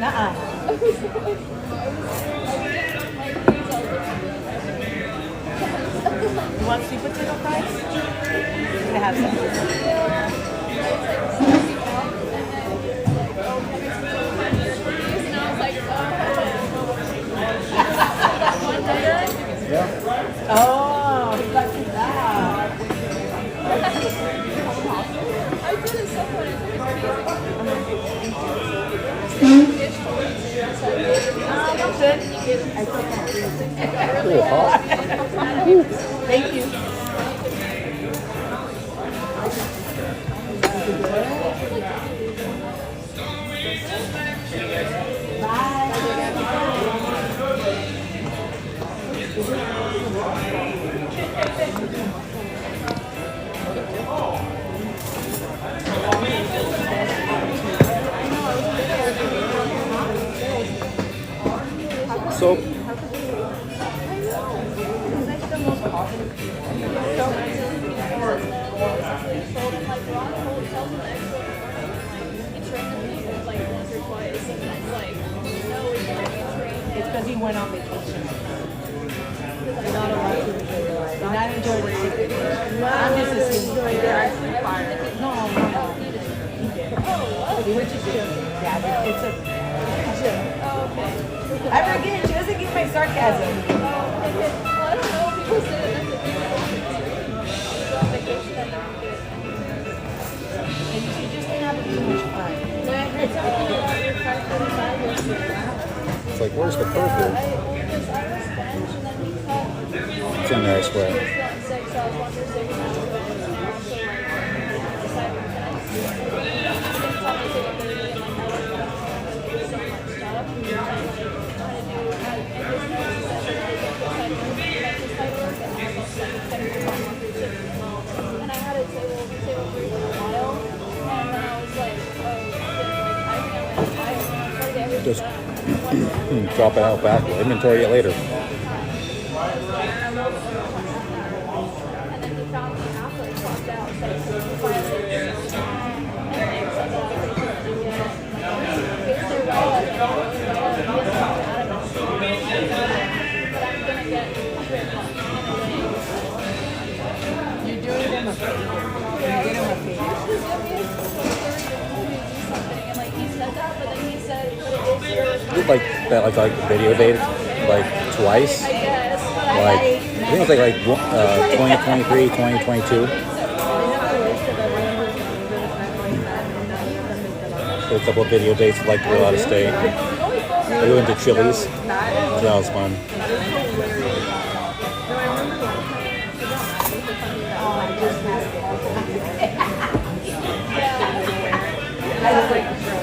Nuh-uh. You want sweet potato fries? They have some. Yeah. Oh, lucky that. I'm good. Ooh, hot. Thank you. So, It's because he went on vacation. Not enjoying the trip. I'm just assuming. No. He went to jail. Yeah, it's a jail. I forget. She doesn't get my sarcasm. And she just didn't have too much fun. it's like, where's the burger? It's in there, I swear. Just drop it out back. We'll inventory it later. You're doing them a favor. You did him a favor. Did like that, like video date, like twice. Like I think it was like 2023, 2022. A couple of video dates like we're out of state. I went to Chili's. So that was fun.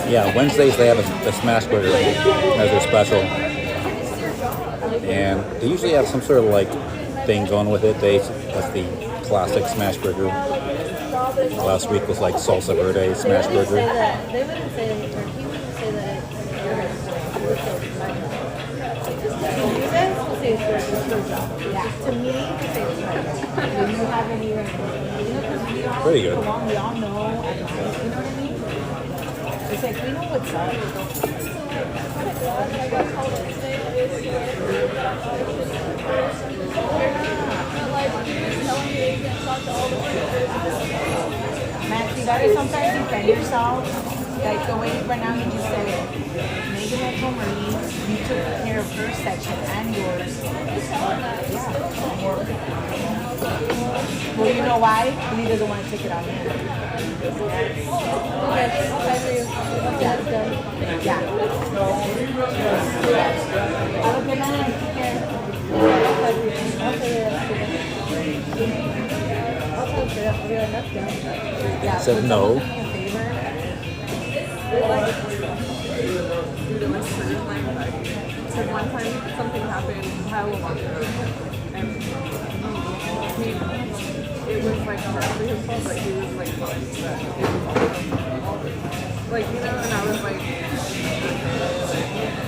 Yeah, Wednesdays they have a smash burger as their special. And they usually have some sort of like thing going with it. That's the classic smash burger. Last week was like salsa verde smash burger. They wouldn't say, or he wouldn't say that yeah, to me, to say it's right. Do you have any, you know, because we all Pretty good. we all know, and you know what I mean? It's like, we know what's up. Max, you gotta sometimes defend yourself. Like the way right now you just said it. Megan went home early. You took care of her section and yours. Well, you know why? Because he doesn't want to take it on him. Yeah. Have a good night. Yeah. Said no. So one time something happened how long ago, and it was like partly his fault, but he was like telling me that it was like, you know, and I was like,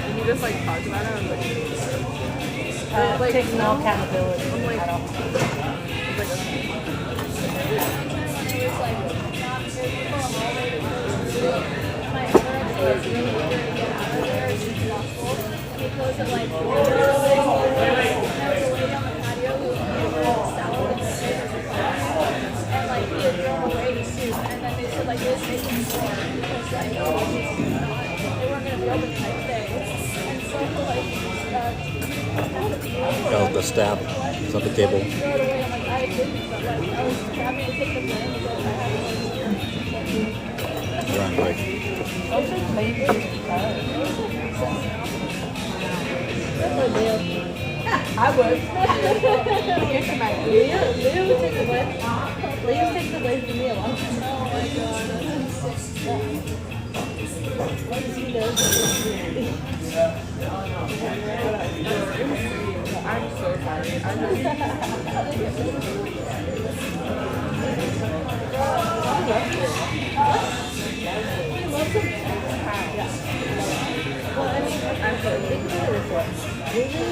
and he just like talked about it. I was like, Takes no accountability I'm like, at all. My other ex was really good to get out of there. Oh, the staff is at the table. You're on break. I would. Leo takes away from me a lot. I'm so sorry. Thank you.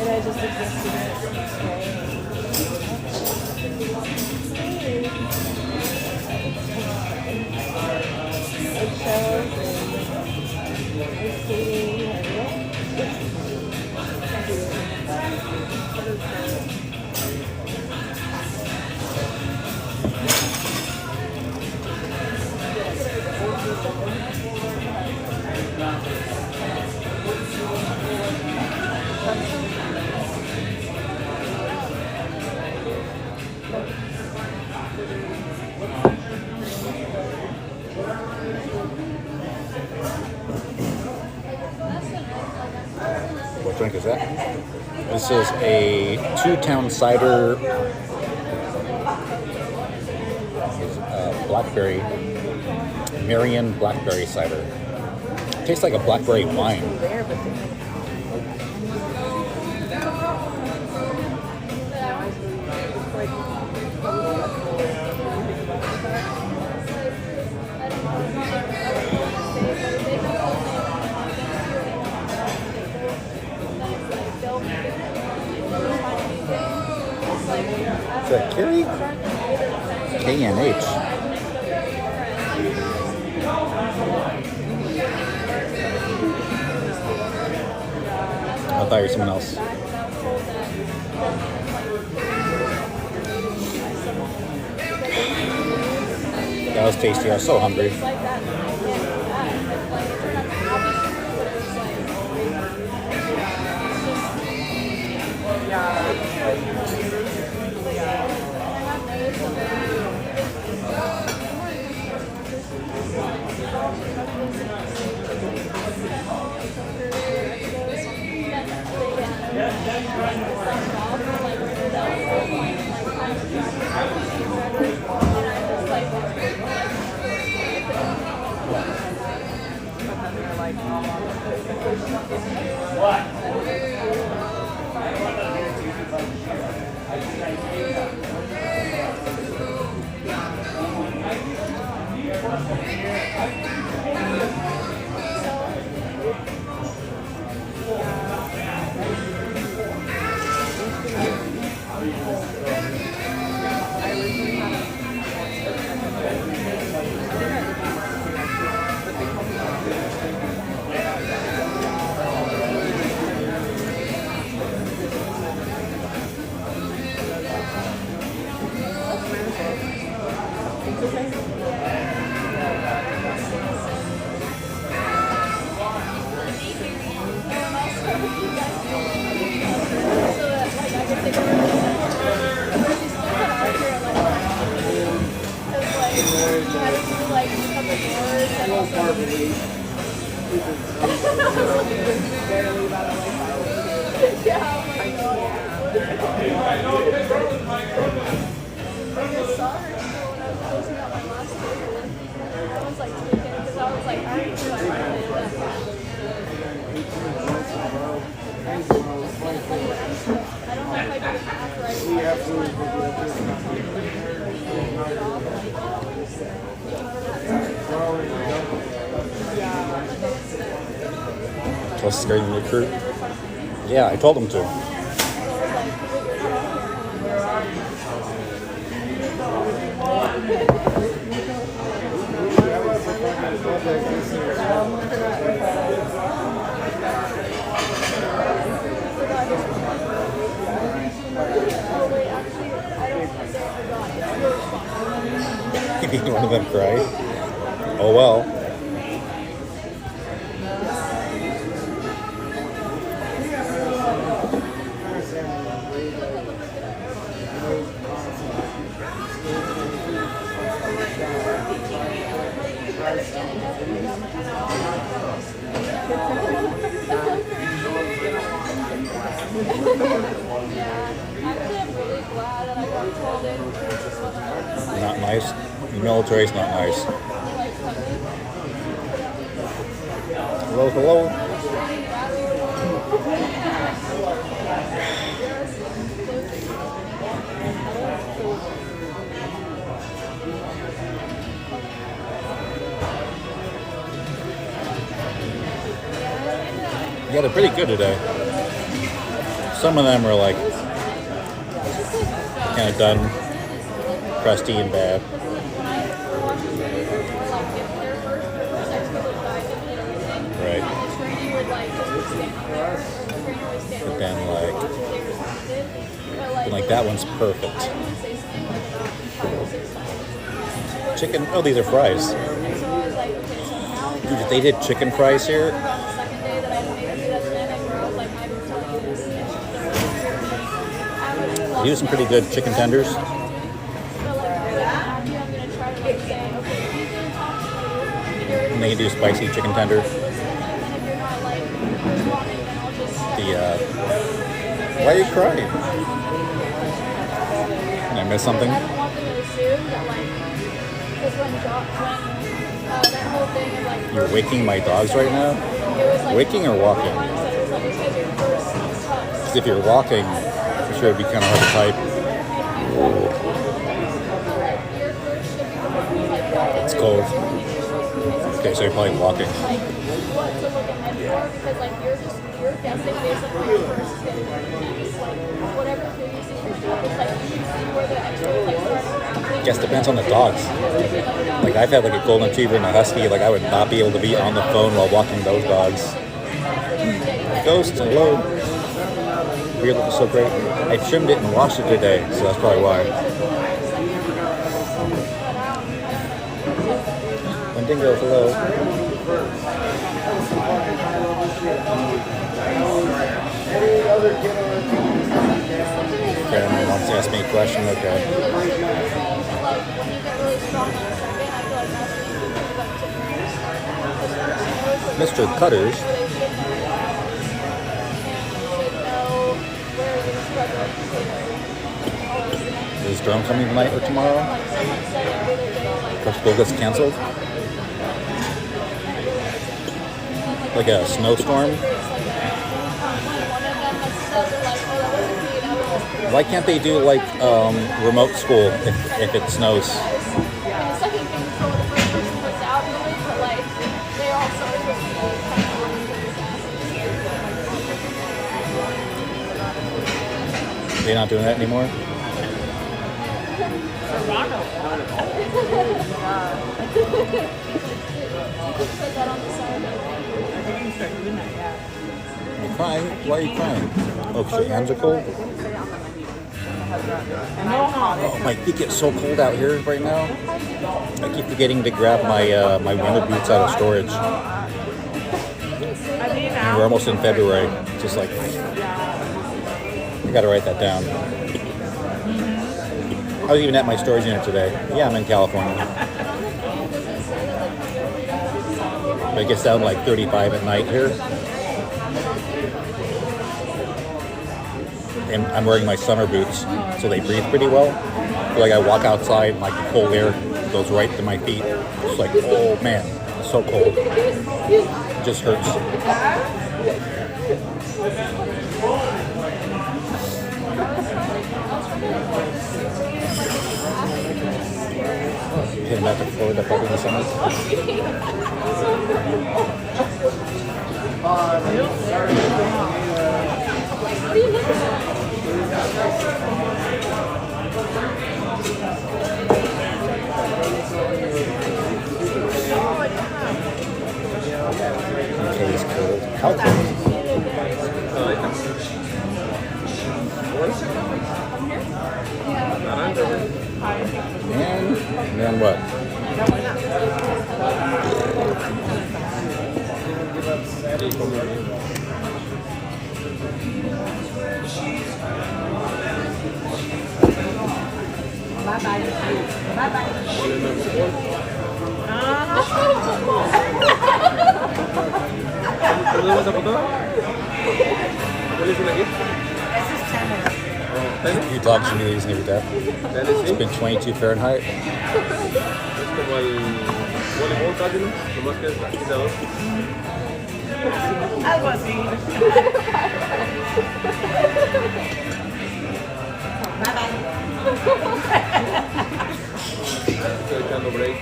And I just exist in eggshells and skating and What drink is that? This is a two-town cider blackberry, Marion blackberry cider. It tastes like a blackberry wine. Is that Carrie? KNH. I thought you were someone else. That was tasty. I was so hungry. Was scaring the recruit. Yeah, I told him to. Made one of them cry. Oh well. Not nice. The military's not nice. Hello, hello. Yeah, they're pretty good today. Some of them are like kind of done, crusty and bad. Right. But then like that one's perfect. Chicken, oh, these are fries. Dude, if they did chicken fries here, they do some pretty good chicken tenders. And they do spicy chicken tenders. Why are you crying? Did I miss something? You're waking my dogs right now? Waking or walking? Because if you're walking, I'm sure it'd be kind of hard to type. It's cold. Okay, so you're probably walking. Guess depends on the dogs. Like I've had like a golden retriever and a husky. Like I would not be able to be on the phone while walking those dogs. Ghost, hello. Your look is so great. I trimmed it and washed it today, so that's probably why. Wendigo, hello. Karen wants to ask me a question, okay. Mr. Cutters. Is Jerome coming tonight or tomorrow? If school gets canceled? Like a snowstorm? Why can't they do like remote school if it snows? They're not doing that anymore? You're crying? Why are you crying? Oh, because your hands are cold? Oh, my feet get so cold out here right now. I keep forgetting to grab my my winter boots out of storage. And we're almost in February. Just like, I gotta write that down. I was even at my storage unit today. Yeah, I'm in California. But it gets down to like 35 at night here. And I'm wearing my summer boots, so they breathe pretty well. I feel like I walk outside and like the cold air goes right to my feet. It's like, oh man, it's so cold. It just hurts. Heading back to Florida probably in the summer. Okay, it's cold. How cold? Not under. And then what? Bye-bye. Bye-bye. ¿Dónde vas a foto? ¿Cuál es una aquí? This is tennis. Your dog's new using every day. Dale, sí. It's been 22 Fahrenheit. Es como el voleibol casi, ¿no? Nomás que es agitador. Algo así. Bye-bye. Estoy echando break.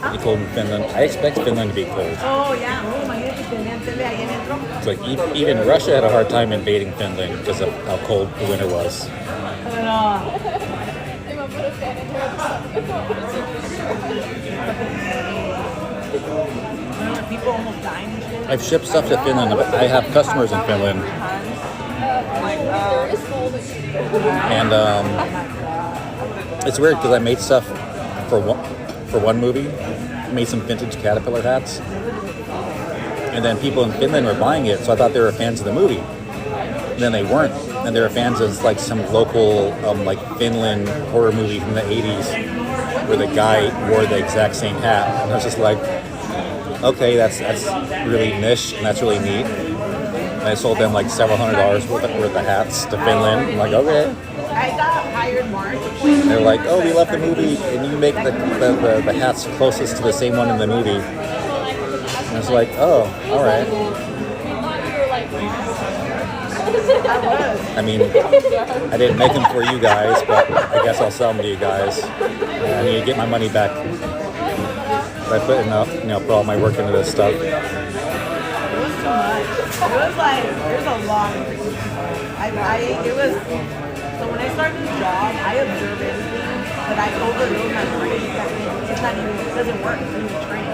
Pretty cold in Finland. I expect Finland to be cold. Oh, yeah. Oh, imagínate que tenían tele ahí adentro. It's like even Russia had a hard time invading Finland because of how cold the winter was. No. People almost dying and shit. I've shipped stuff to Finland. But I have customers in Finland, and it's weird because I made stuff for one movie. I made some vintage Caterpillar hats, and then people in Finland were buying it, so I thought they were fans of the movie. And then they weren't, and they were fans of like some local like Finland horror movie from the 80s, where the guy wore the exact same hat. And I was just like, okay, that's really niche and that's really neat. And I sold them like several $100s worth of hats to Finland. I'm like, okay. I got hired March. They're like, oh, we love the movie, and you make the hats closest to the same one in the movie. And it's like, oh, all right. I mean, I didn't make them for you guys, but I guess I'll sell them to you guys. I need to get my money back. I put enough, put all my work into this stuff. It was too much. It was like, there's a lot. So when I started this job, I observe everything, but I overload my brain. It's not even, it doesn't work. It's in the train.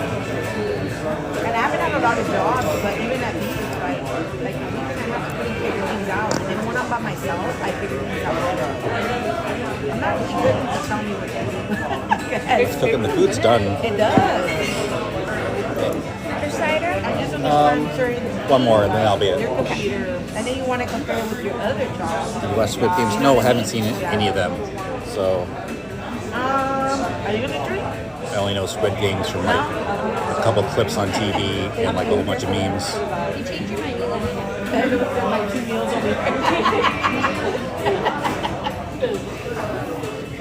And I haven't had a lot of jobs, but even at these, like a week and a half, I couldn't figure things out. And then when I'm by myself, I figure things out better. I'm not really good at telling me what to do. It's cooking. The food's done. It does. Cider? I just understand One more, and then I'll be your it. computer, and then you want to compare it with your other job. The West Squid Games? No, I haven't seen any of them. So Are you gonna drink? I only know Squid Games from like a couple clips on TV and like a whole bunch of memes. You changed your mind. Like 2 meals a week.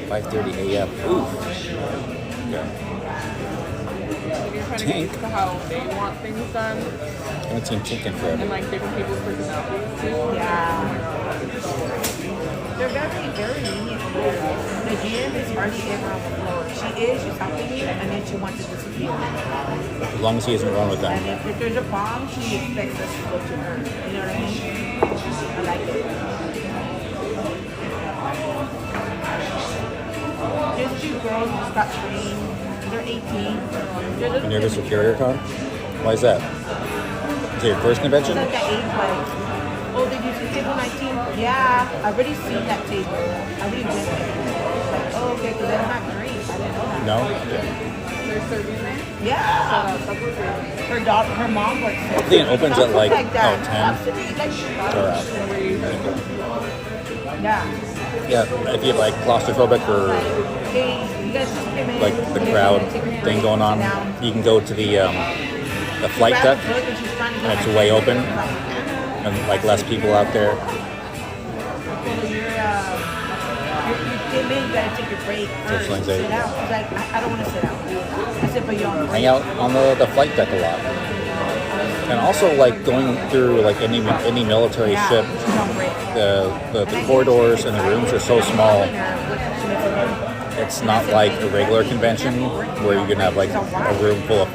5:30 a.m. Oof. Yeah. You're trying to Tank. get to how they want things done I haven't seen Tink in and forever. like different people's personalities too. Yeah. They're very lenient. The GM is hardly ever on the floor. She is, she's helping you, and then she wants to disappear. As long as he isn't wrong with them. And if there's a problem, she expects us to go to her. You know what I mean? I like it. Just 2 girls just got trained. They're 18. They're little You nervous kids. with CarrierCon? Why is that? Is it your first convention? It's like the age, like, oh, did you see table 19? Yeah, I've already seen that table. I already went there. Like, oh, okay, because they don't have drinks. I didn't know that. No? They're serving there. Yeah. Her daughter, her mom works there. I think it opens at like, that. 10. Absolutely, like, Or, yeah. yeah, if you're like claustrophobic or Hey, you guys just came in. like the crowd thing going on, you can go to the flight deck, and it's way open, and like less people out there. You came in, you gotta take your break first. Just like Sit that. down. I was like, I don't want to sit down. I said, but you're on break. Hang out on the flight deck a lot, and also like going through like any military Yeah, ship. she's on break. The corridors and the rooms are so small. It's not like a regular convention where you can have like a room full of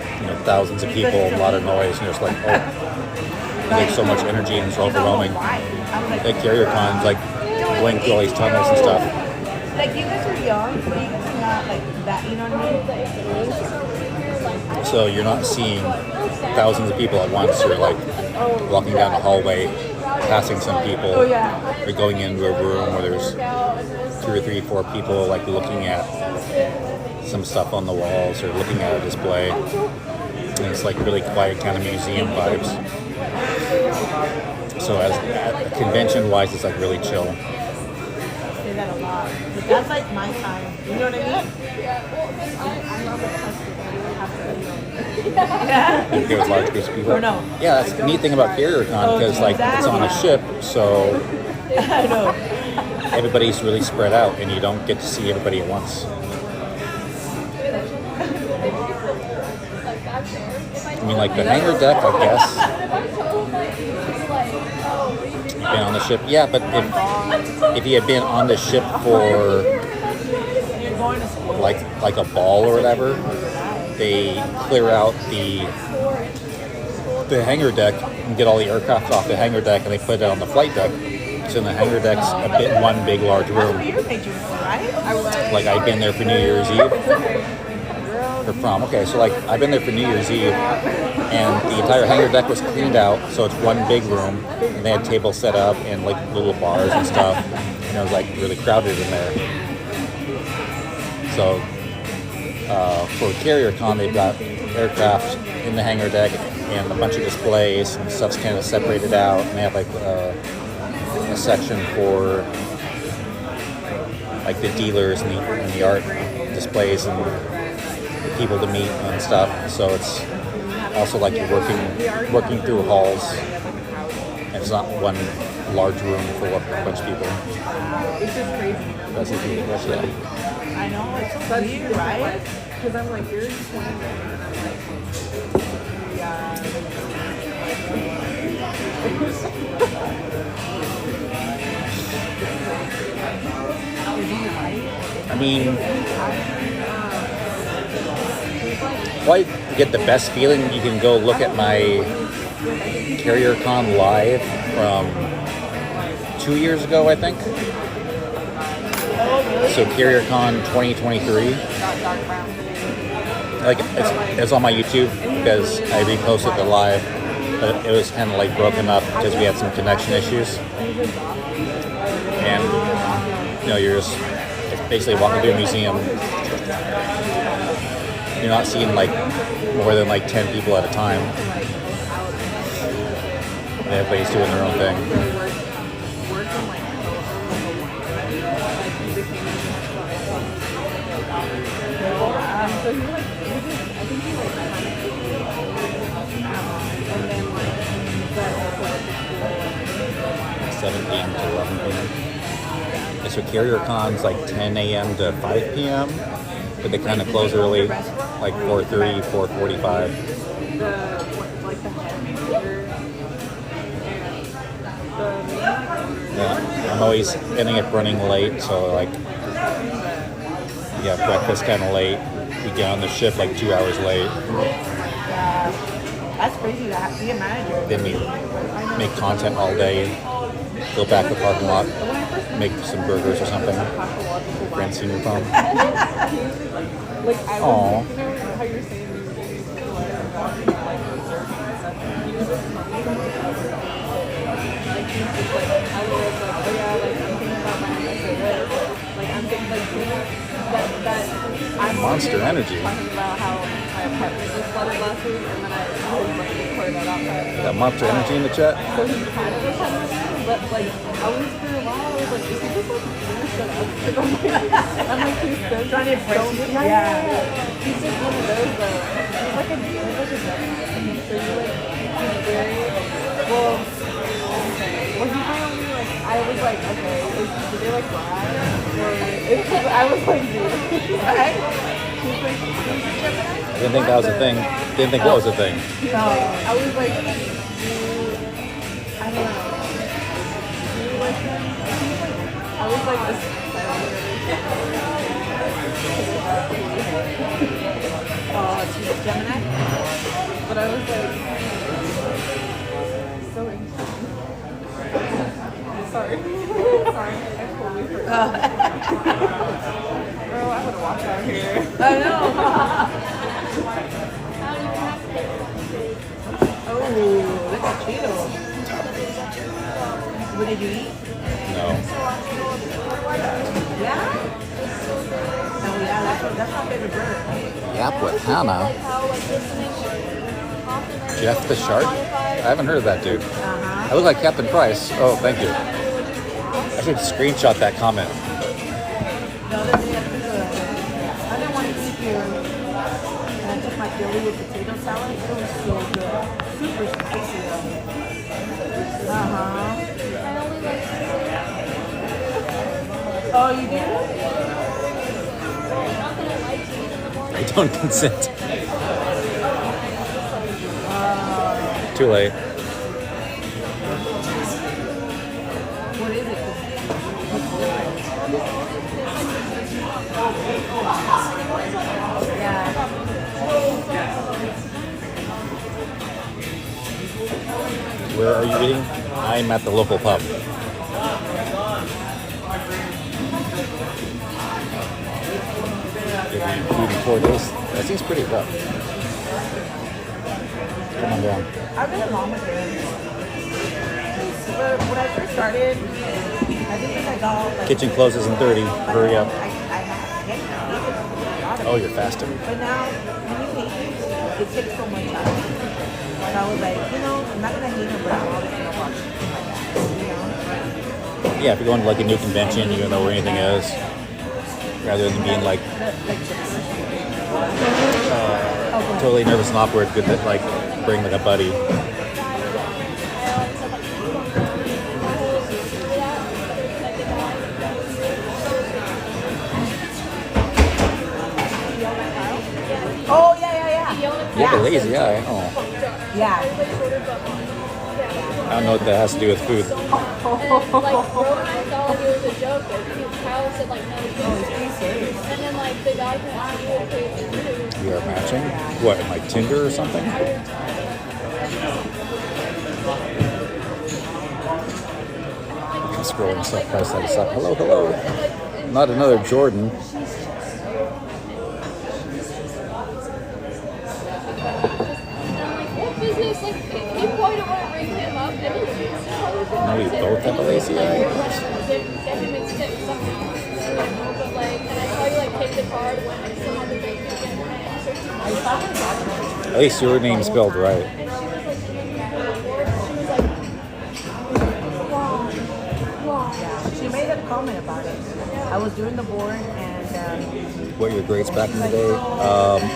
thousands of people, a lot of noise, and it's like, oh, it takes so much energy and it's overwhelming. Like CarrierCon's like going through all these tunnels and stuff. Like, you guys are young, but you guys are not like that, you know what I mean? So you're not seeing thousands of people at once. You're like walking down the hallway passing some people. Oh, yeah. Or going into a room where there's 2 or 3, 4 people like looking at some stuff on the walls or looking at a display. And it's like really quiet kind of museum vibes. So as convention wise, it's like really chill. I say that a lot. But that's like my time. You know what I mean? I'm not a customer. I really have to, Yeah. There was large groups of people. Or no. Yeah, that's the neat thing about CarrierCon because like it's on a ship, so I know. everybody's really spread out and you don't get to see everybody at once. I mean, like the hangar deck, I guess. Been on the ship, yeah. But if you had been on the ship for You're going to school. like a ball or whatever, they clear out the hangar deck and get all the aircraft off the hangar deck and they put it on the flight deck. So the hangar deck's one big large room. You're major, right? Like I've been there for New Year's Eve. Or prom. Okay, so like I've been there for New Year's Eve, and the entire hangar deck was cleaned out, so it's one big room, and they had tables set up and like little bars and stuff, and it was like really crowded in there. So for CarrierCon, they've got aircraft in the hangar deck and a bunch of displays, and stuff's kind of separated out, and they have like a section for like the dealers and the art displays and people to meet and stuff. So it's also like you're working through halls, and it's not one large room full of a bunch of people. it's just crazy. That's yeah. I know, it's so weird, right? Because I'm like, you're 20 and I'm like, I mean, well, I get the best feeling. You can go look at my CarrierCon live from 2 years ago, I think. So CarrierCon 2023. Like it's on my YouTube because I reposted the live, but it was kind of like broken up because we had some connection issues. And you're just basically walking through a museum. You're not seeing like more than like 10 people at a time. And everybody's doing their own thing. so he like, I think he like, and then like, but also at the 7 p.m. to 11 p.m. And so CarrierCon's like 10 a.m. to 5 p.m. But they kind of close early, like 4:30, 4:45. like the head manager and the Yeah, I'm always ending up running late, so like, yeah, breakfast kind of late. We get on the ship like 2 hours late. That's crazy to be a manager. Then we make content all day, go back to the parking lot, make some burgers or something. Grand Senior Prom. like I was, Aw. how you're saying you were getting like he was just like he's just like I was like, oh yeah, like I'm thinking about my this. Like I'm thinking like that I'm Monster Energy. talking about how my apartment was flooded last week and then I was like recorded that outside. Got Monster Energy in the chat. So he kind of was having a but like I was for a while I was like, is he just like shut up? I'm like he's so Trying to impress you. yeah. He's just one of those though. He's like a Gemini. So he's very well he finally like I was like, okay, did they like lie? Or I was like, dude. Right? He's like, I didn't think that was a thing. Didn't think what was a thing. no. I was like, I don't know. I was like this. Oh, she's a Gemini? But I was like, so interesting. Sorry. Sorry, I totally forgot. Bro, I would walk out here. I know. Oh, look at Cheeto. What did you eat? No. Yeah? Oh yeah, that's my favorite bird. Yap with Hannah. Like how like listening often like Jeff the Shark? I haven't heard of that dude. Uh-huh. I look like Captain Price. Oh, thank you. I should screenshot that comment. The other day I didn't want to eat here. And I took my Philly with potato salad. It was so good. Super spicy though. Uh-huh. I only like Oh, you did? not that I like to eat in the morning. I don't consent. Too late. What is it? Yeah. Where are you eating? I'm at the local pub. You've been eating 4 days? That seems pretty rough. Come on down. I've been a mom with him. But when I first started, I think because I got like Kitchen closes in 30. Hurry up. I hated it. Oh, you're fasting. But now, when you hate it takes so much time. And I was like, I'm not gonna hate her, but I'm always gonna watch it like that. Yeah, if you're going to like a new convention, you don't know where anything is. Rather than being like totally nervous and awkward, good to like bring like a buddy. Oh yeah. You have a lazy eye. Oh, Yeah. I don't know what that has to do with food. And like Roman thought it was a joke, but Kyle said like no joke. And then like the guy who actually would pay food. We are matching. What, like Tinder or something? I'm scrolling stuff past that stuff. Hello, hello. Not another Jordan. What business? Like he probably don't want to ring him up anyways. No, we both have a lazy eye. But like, and I saw you like take the card when I still had the bank again. At least your name's spelled right. She made a comment about it. I was doing the board and What were your grades back in the day?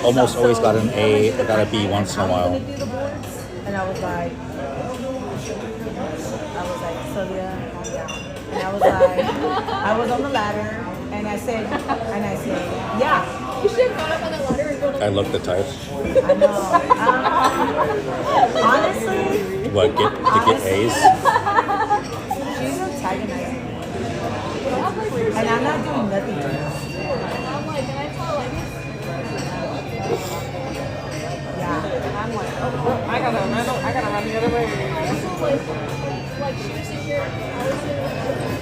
Almost always got an A. I got a B once in a while. and I was like, Sylvia, calm down. And I was like, I was on the ladder and I said, yeah. You should have gone up on the ladder and go to I looked the type. I know. Honestly, What, to get A's? she's antagonizing me. And I'm not doing nothing to her. and I'm like, and I tell like, Yeah. I'm like, oh, I gotta run the other way. also like she was here, I was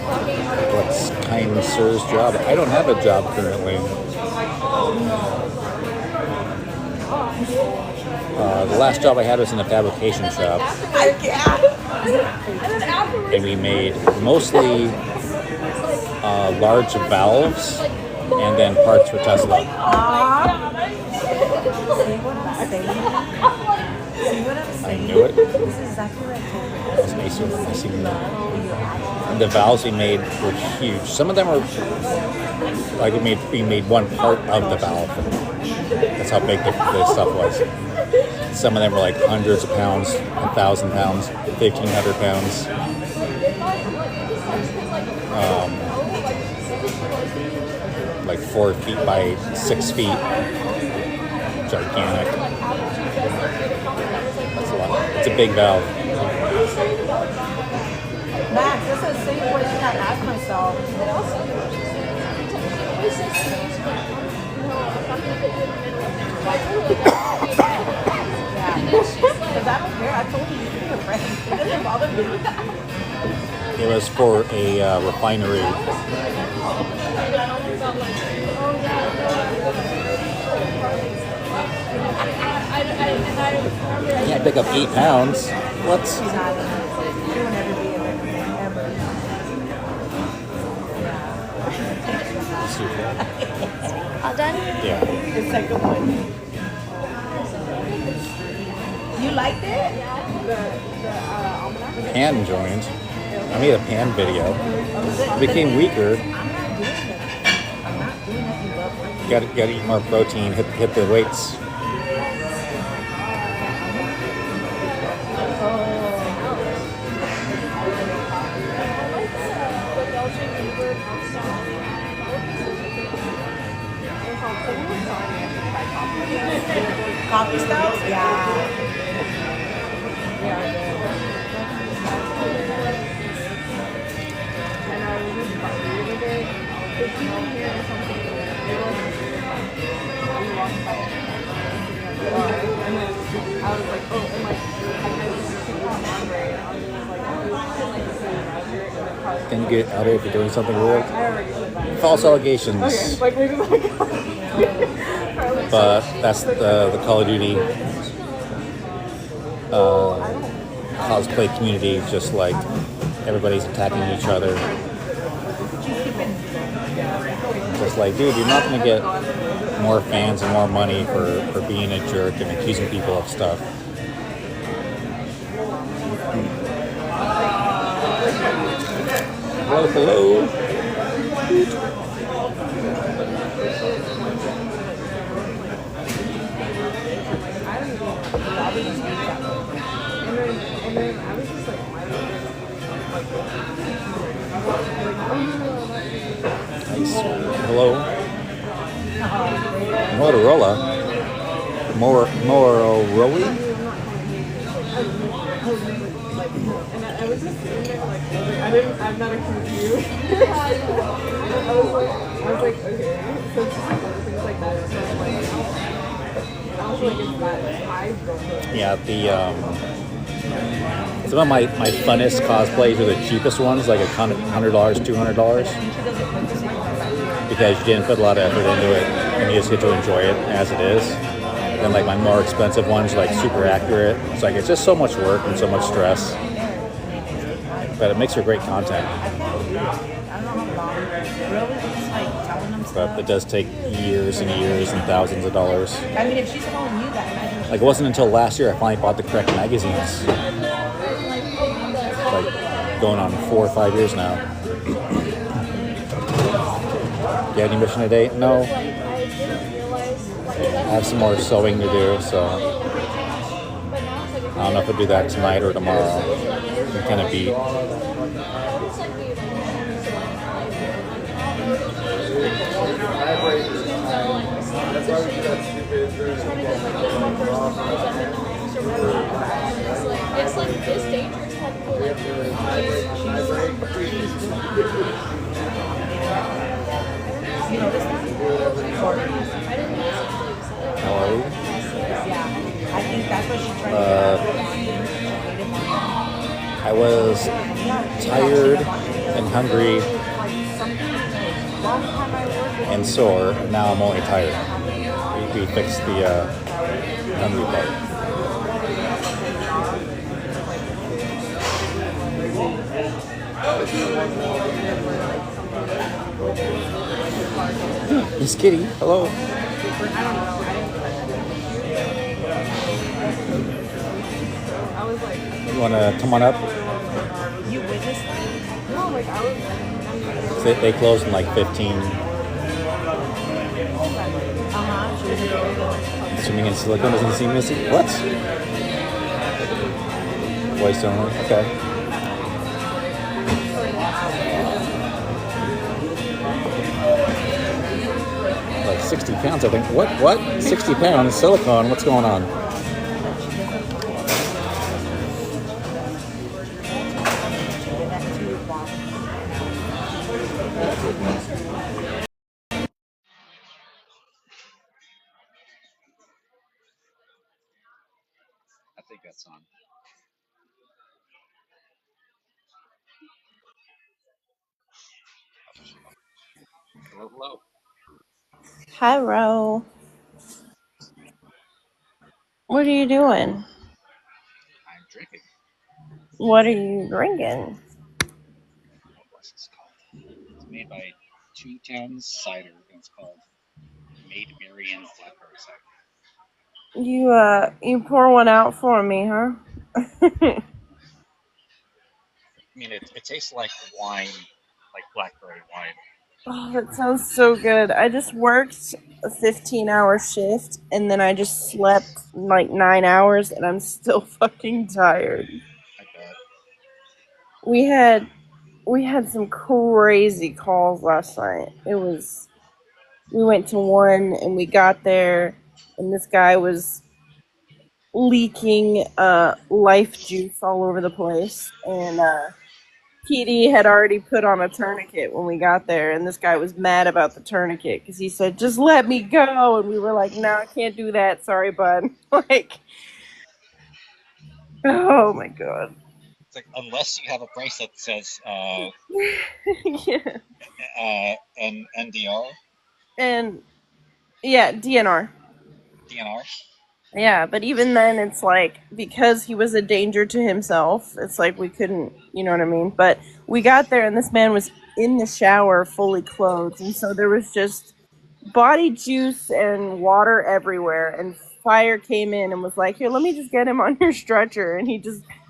talking other What's kind sir's job? I don't have a job currently. The last job I had was in a fabrication shop, I can't. and then afterwards, and we made mostly large valves and then parts for Tesla. See what I'm saying? See what I'm I saying? knew it. This is exactly what I told her. That was amazing. And the valves we made were huge. Some of them were like we made one part of the valve. That's how big the stuff was. Some of them were like hundreds of pounds, 1,000 pounds, 1,500 pounds. Like 4 feet by 6 feet. Gigantic. That's a lot. It's a big valve. Max, that's the same question I asked myself. Because I don't care. I told you to be a friend. It doesn't bother me. It was for a refinery. I can't pick up 8 pounds. What? She's not. She will never be a friend. Ever. super. All done? Yeah. The second one. You liked it? Pan joined. I made a pan video. It became weaker. I'm not doing it. I'm not doing nothing but working. Got to eat more protein. Hit the weights. Coffee stouts? Yeah. And I was just party the other day. There's people here or something. We walked by the bar, and then I was like, oh, and like, I was super hungry, and I was just like, oh, this is like the same Roger, and then probably. Can you get out of here if you're doing something weird? I already said that. False allegations. Okay, like maybe like. But that's the Call of Duty cosplay community. Just like everybody's attacking each other. Just like, dude, you're not gonna get more fans and more money for being a jerk and accusing people of stuff. Hello, hello. And then I was just like, why Nice. Hello. Motorola. Motorola. And I was just sitting there like, I'm not accusing you. I was like, okay. So it's just things like that. So I'm like, I was like, it's that high girlhood. Yeah, some of my funnest cosplays are the cheapest ones, like $100, $200, because you didn't put a lot of effort into it, and you just get to enjoy it as it is. Then like my more expensive ones, like super accurate. It's like it's just so much work and so much stress, but it makes for great content. I don't know how long. Really? Just like telling them But stuff. it does take years and years and thousands of dollars. I mean, if she's telling you that, imagine. Like it wasn't until last year I finally bought the correct magazines. Like going on 4 or 5 years now. You have any mission today? No. I have some more sewing to do, so I don't know if I'll do that tonight or tomorrow. I'm kind of beat. It's like this dangerous to have people like You notice that? How are you? Yeah. I think that's what she's trying I was tired and hungry and sore. Now I'm only tired. We fixed the hungry part. Miss Kitty, hello. You want to come on up? You witnessed it? No, like I was. They closed in like 15. Swimming in silicone doesn't seem missy. What? Voice only? Okay. Like 60 pounds, I think. What? 60 pounds? Silicone? What's going on? I think that's on. Hello, hello. Hi, Ro. What are you doing? I'm drinking. What are you drinking? What's this called? It's made by 2 towns cider, and it's called Maid Marian's Blackberry Cider. You pour one out for me, huh? I mean, it tastes like wine, like blackberry wine. Oh, that sounds so good. I just worked a 15-hour shift and then I just slept like 9 hours and I'm still fucking tired. I bet. We had some crazy calls last night. We went to one and we got there and this guy was leaking life juice all over the place and PD had already put on a tourniquet when we got there, and this guy was mad about the tourniquet because he said, "Just let me go," and we were like, "No, I can't do that. Sorry, bud." Like, oh my god. It's like unless you have a bracelet that says Yeah. NDR, And yeah, DNR. DNR. Yeah, but even then, it's like because he was a danger to himself. It's like we couldn't, you know what I mean. But we got there, and this man was in the shower, fully clothed, and so there was just body juice and water everywhere. And fire came in and was like, "Here, let me just get him on your stretcher." And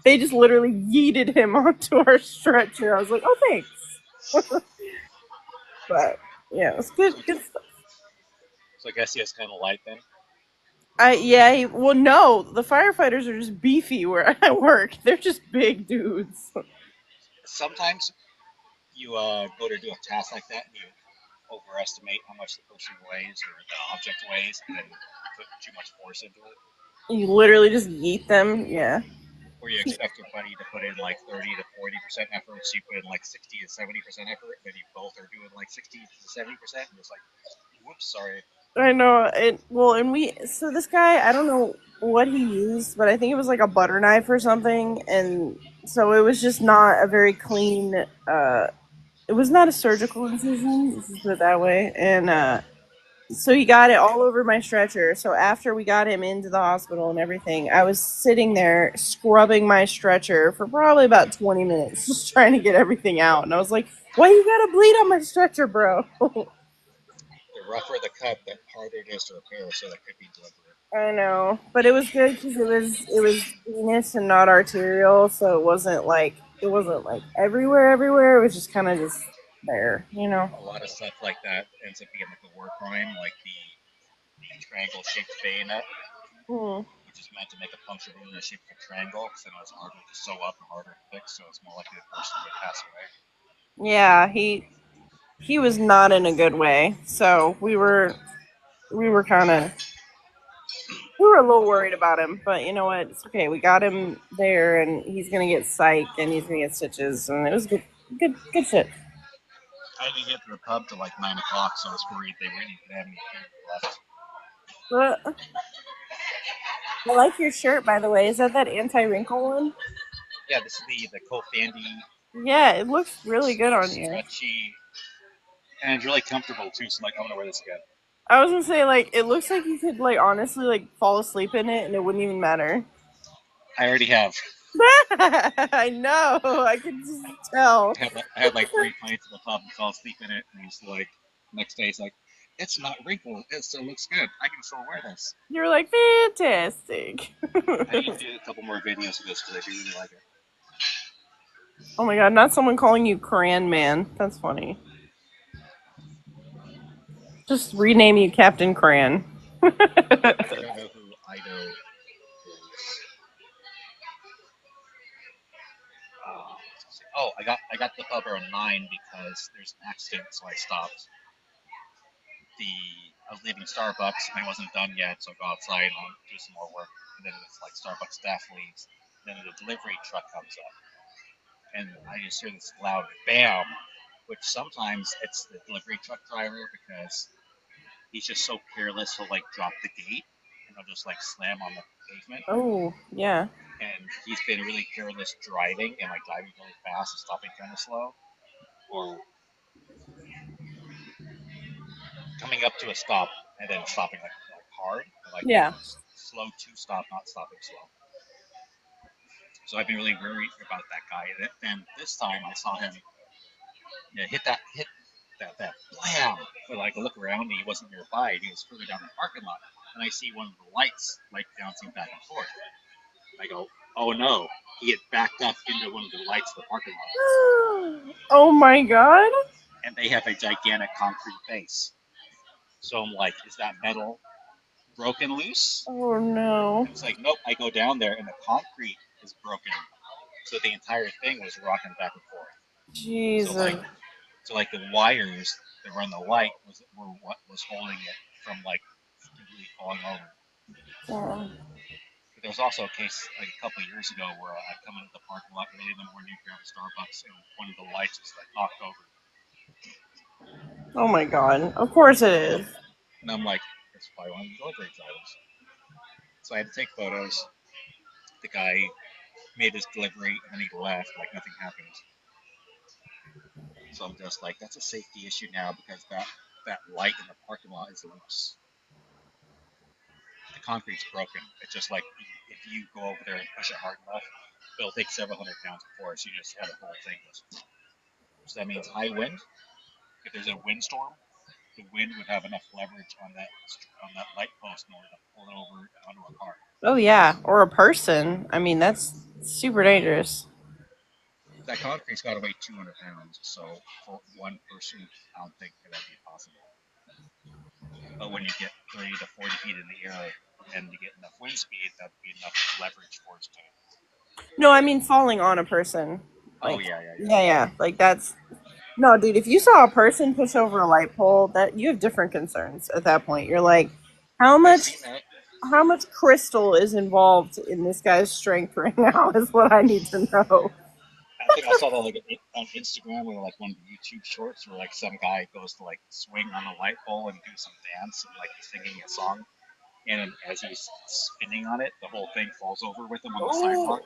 they just literally yeeted him onto our stretcher. I was like, "Oh, thanks." But yeah, it was good stuff. So I guess he has kind of light then. Well, no, the firefighters are just beefy where I work. They're just big dudes. Sometimes you go to do a task like that and you overestimate how much the person weighs or the object weighs, and then you put too much force into it. You literally just yeet them, yeah. Or you expect your buddy to put in like 30 to 40% effort, so you put in like 60 to 70% effort, and then you both are doing like 60 to 70%, and it's like, whoops, sorry. I know. So this guy, I don't know what he used, but I think it was like a butter knife or something, and so it was just not a very clean. It was not a surgical incision. Let's just put it that way, and so he got it all over my stretcher. So after we got him into the hospital and everything, I was sitting there scrubbing my stretcher for probably about 20 minutes, just trying to get everything out. And I was like, "Why you gotta bleed on my stretcher, bro?" The rougher the cut, the harder it is to repair, so that could be deliberate. I know, but it was good because it was venous and not arterial, so it wasn't like everywhere. It was just kind of just there, you know. A lot of stuff like that ends up being like a war crime, like the triangle-shaped bayonet, Hmm. which is meant to make a puncture wound in the shape of a triangle, because then it was harder to sew up and harder to fix, so it's more likely the person would pass away. Yeah, he was not in a good way, so we were kind of we were a little worried about him, but you know what? It's okay. We got him there, and he's gonna get psych, and he's gonna get stitches, and it was good shit. I didn't get to the pub till like 9 o'clock, so I was worried they wouldn't even have any food left. But I like your shirt, by the way. Is that anti-wrinkle one? Yeah, this is the Kofandy Yeah, it looks really good on you. stretchy, and it's really comfortable too. So like, I'm gonna wear this again. I was gonna say, like, it looks like you could, like, honestly, like, fall asleep in it and it wouldn't even matter. I already have. I know. I can just tell. I had like 3 pints of the pub and fell asleep in it, and he's like, next day he's like, it's not wrinkled. It still looks good. I can still wear this. You were like, fantastic. I need to do a couple more videos of this because I do really like it. Oh my god, not someone calling you Cran Man. That's funny. Just rename you Captain Cran. I don't know who Ido is. Oh, I got the pub around 9 because there's an accident, so I stopped. I was leaving Starbucks and I wasn't done yet, so I go outside and I'll do some more work. And then it's like Starbucks staff leaves. And then the delivery truck comes up, and I just hear this loud bam, which sometimes it's the delivery truck driver because he's just so careless he'll like drop the gate and he'll just like slam on the pavement. Oh, yeah. And he's been really careless driving and like driving really fast and stopping kind of slow, or coming up to a stop and then stopping like hard, like Yeah. slow to stop, not stopping slow. So I've been really worried about that guy. And then this time I saw him hit that wham! But like I look around and he wasn't nearby, and he was further down the parking lot. And I see one of the lights like bouncing back and forth. I go, oh no, he had backed up into one of the lights of the parking lot. Oh my god. And they have a gigantic concrete base. So I'm like, is that metal broken loose? Oh no. And it's like, nope. I go down there and the concrete is broken. So the entire thing was rocking back and forth. Jesus. So like the wires that run the light were what was holding it from like completely falling over. Oh. But there was also a case like a couple of years ago where I come into the parking lot early in the morning, grab a Starbucks, and one of the lights was like knocked over. Oh my god. Of course it is. And I'm like, that's probably one of the delivery drivers. So I had to take photos. The guy made his delivery and then he left like nothing happened. So I'm just like, that's a safety issue now because that light in the parking lot is loose. The concrete's broken. It's just like if you go over there and push it hard enough, it'll take several hundred pounds of force. You just have a whole thing. So that means high wind. If there's a windstorm, the wind would have enough leverage on that light post in order to pull it over onto a car. Oh yeah, or a person. I mean, that's super dangerous. That concrete's got to weigh 200 pounds, so for one person, I don't think that'd be possible. But when you get 30 to 40 feet in the air and you get enough wind speed, that'd be enough leverage for us to. No, I mean falling on a person. Oh Like, yeah. yeah. Like that's no, dude. If you saw a person push over a light pole, that you have different concerns at that point. You're like, how I've much seen that. how much crystal is involved in this guy's strength right now is what I need to know. I think I saw that like on Instagram or like one of the YouTube shorts where like some guy goes to like swing on a light pole and do some dance and like singing a song, and as he's spinning on it, the whole thing falls over with him on the sidewalk.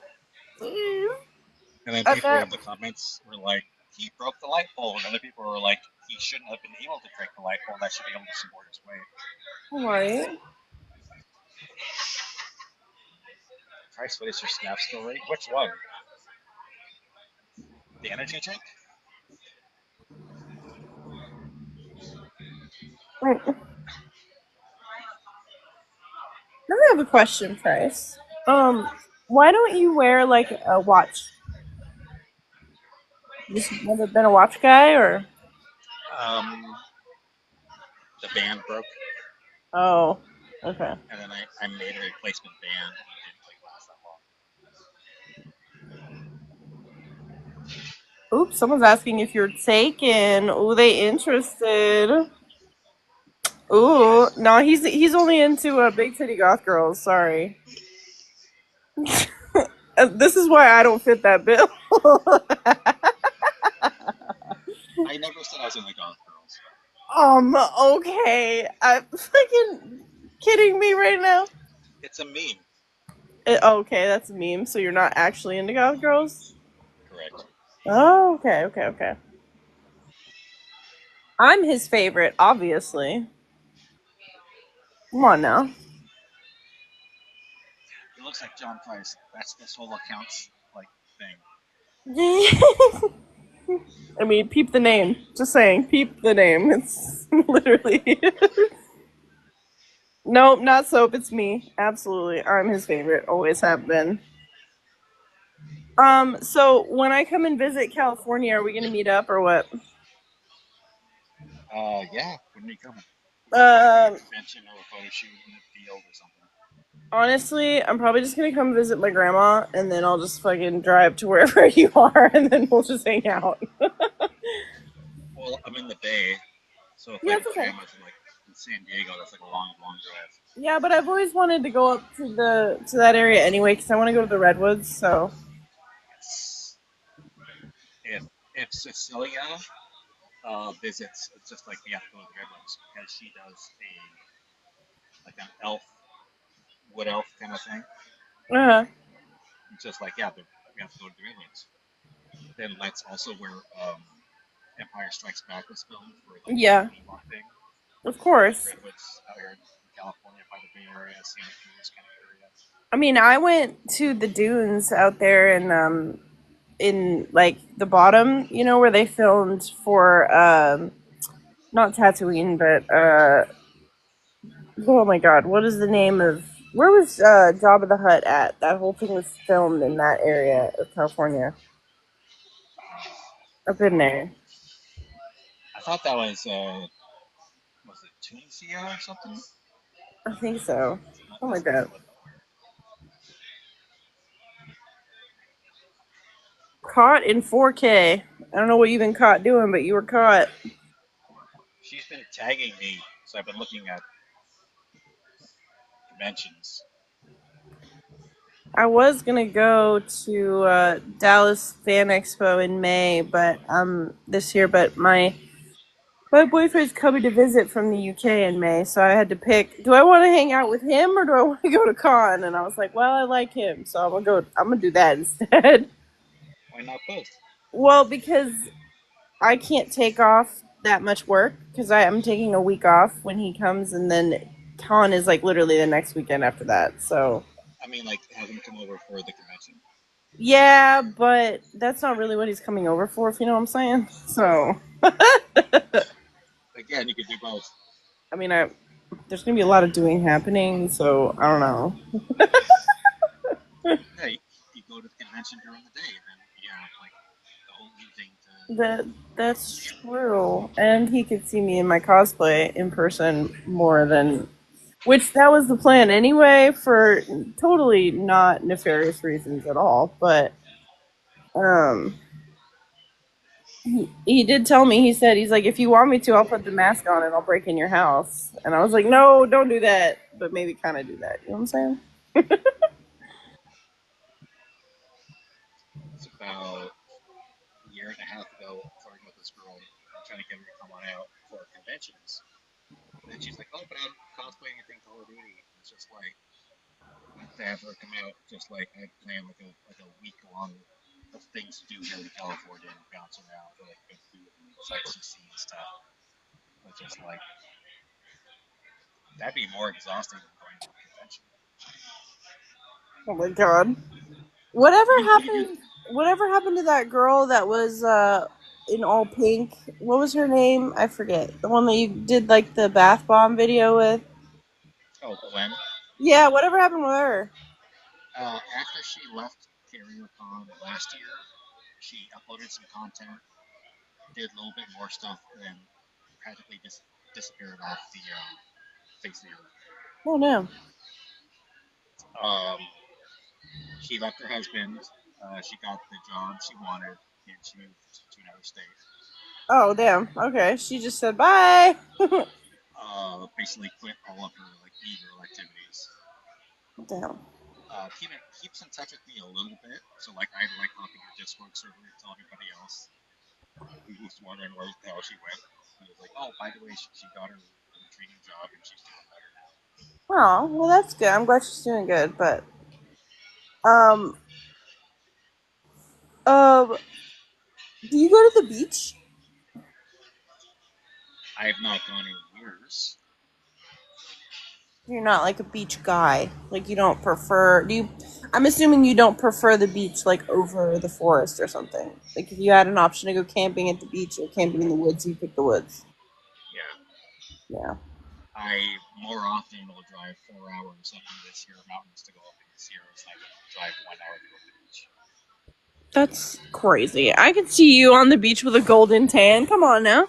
And then people in the comments were like, he broke the light pole, and other people were like, he shouldn't have been able to break the light pole. That should be able to support his weight. Right. Christ, what is your snap story? Which one? The energy drink? Right. Now I have a question, Price. Why don't you wear like a watch? Just never been a watch guy, or? The band broke, Oh, okay. and then I made a replacement band, and it didn't like last that long. Oops, someone's asking if you're taken. Ooh, they interested. Ooh, no, he's only into big titty goth girls. Sorry. This is why I don't fit that bill. I never said I was in the goth girls. Okay. I'm fucking kidding me right now. It's a meme. Okay, that's a meme. So you're not actually into goth girls? Correct. Oh, okay. I'm his favorite, obviously. Come on now. It looks like John Price. That's this whole accounts like thing. I mean, peep the name. Just saying, peep the name. It's literally. Nope, not soap. It's me. Absolutely, I'm his favorite. Always have been. So when I come and visit California, are we gonna meet up or what? Yeah. When are you coming? Convention or a photo shoot in the field or something. Honestly, I'm probably just gonna come visit my grandma, and then I'll just fucking drive to wherever you are, and then we'll just hang out. Well, I'm in the Bay, so if Yeah, like it's okay. grandma's in San Diego, that's like a long drive. Yeah, but I've always wanted to go up to that area anyway, because I want to go to the redwoods. So If Cecilia visits, it's just like we have to go to the Redwoods because she does an elf, wood elf kind of thing. uh It's just like, yeah, but we have to go to the Redwoods. Then that's also where Empire Strikes Back was filmed for like Yeah. the Ewok thing. of course. Redwoods out here in California by the Bay Area, Santa Cruz kind of area. I mean, I went to the dunes out there in like the bottom, where they filmed for not Tatooine, but oh my god, what is the name of where was Jabba the Hutt at? That whole thing was filmed in that area of California. I've been there. I thought that was it Tunisia or something? I think so. Oh my That's in the god. middle of nowhere. Caught in 4K. I don't know what you've been caught doing, but you were caught. She's been tagging me, so I've been looking at conventions. I was gonna go to Dallas Fan Expo in May, but this year, but my boyfriend's coming to visit from the UK in May, so I had to pick. Do I want to hang out with him or do I want to go to con? And I was like, well, I like him, so I'm gonna go. I'm gonna do that instead. Why not both? Well, because I can't take off that much work because I'm taking a week off when he comes, and then con is like literally the next weekend after that. So I mean, like, have him come over for the convention. yeah, but that's not really what he's coming over for, if you know what I'm saying. So Again, you could do both. I mean, there's gonna be a lot of doing happening, so I don't know. Yeah, you go to the convention during the day, and then you have like the whole evening to. That's true, and he could see me in my cosplay in person more than, which that was the plan anyway, for totally not nefarious reasons at all. But um, he did tell me. He said he's like, if you want me to, I'll put the mask on and I'll break in your house. And I was like, no, don't do that. But maybe kind of do that. You know what I'm saying? It's about a year and a half ago, talking with this girl, I'm trying to get her to come on out for conventions. And she's like, "Oh, but I'm cosplaying anything Call of Duty." And it's just like to have her come out, just like I planned like a week long of things to do here in California and bounce around for like good food and sights to see and stuff. But just like that'd be more exhausting than going to a convention. Oh my god. Whatever You could do. happened? Whatever happened to that girl that was in all pink? What was her name? I forget. The one that you did like the bath bomb video with. Oh, Glenn. Yeah, whatever happened with her? After she left CarrierCon last year, she uploaded some content, did a little bit more stuff, and practically just disappeared off the face of the earth. Oh no. Um, she left her husband. She got the job she wanted, and she moved to another state. Oh damn. Okay, she just said bye. Basically quit all of her like e-girl activities. Damn. Keeps in touch with me a little bit, so like I like hopping her Discord server and tell everybody else who's wondering how she went. I was like, oh, by the way, she got her training job and she's doing better now. Oh well, that's good. I'm glad she's doing good. But um um, do you go to the beach? I have not gone in years. You're not like a beach guy. Like you don't prefer. Do you? I'm assuming you don't prefer the beach like over the forest or something. Like if you had an option to go camping at the beach or camping in the woods, you pick the woods. Yeah, Yeah. I more often will drive 4 hours up in the Sierra Mountains to go up in the Sierras than I would drive 1 hour to go to the beach. That's crazy. I could see you on the beach with a golden tan. Come on now.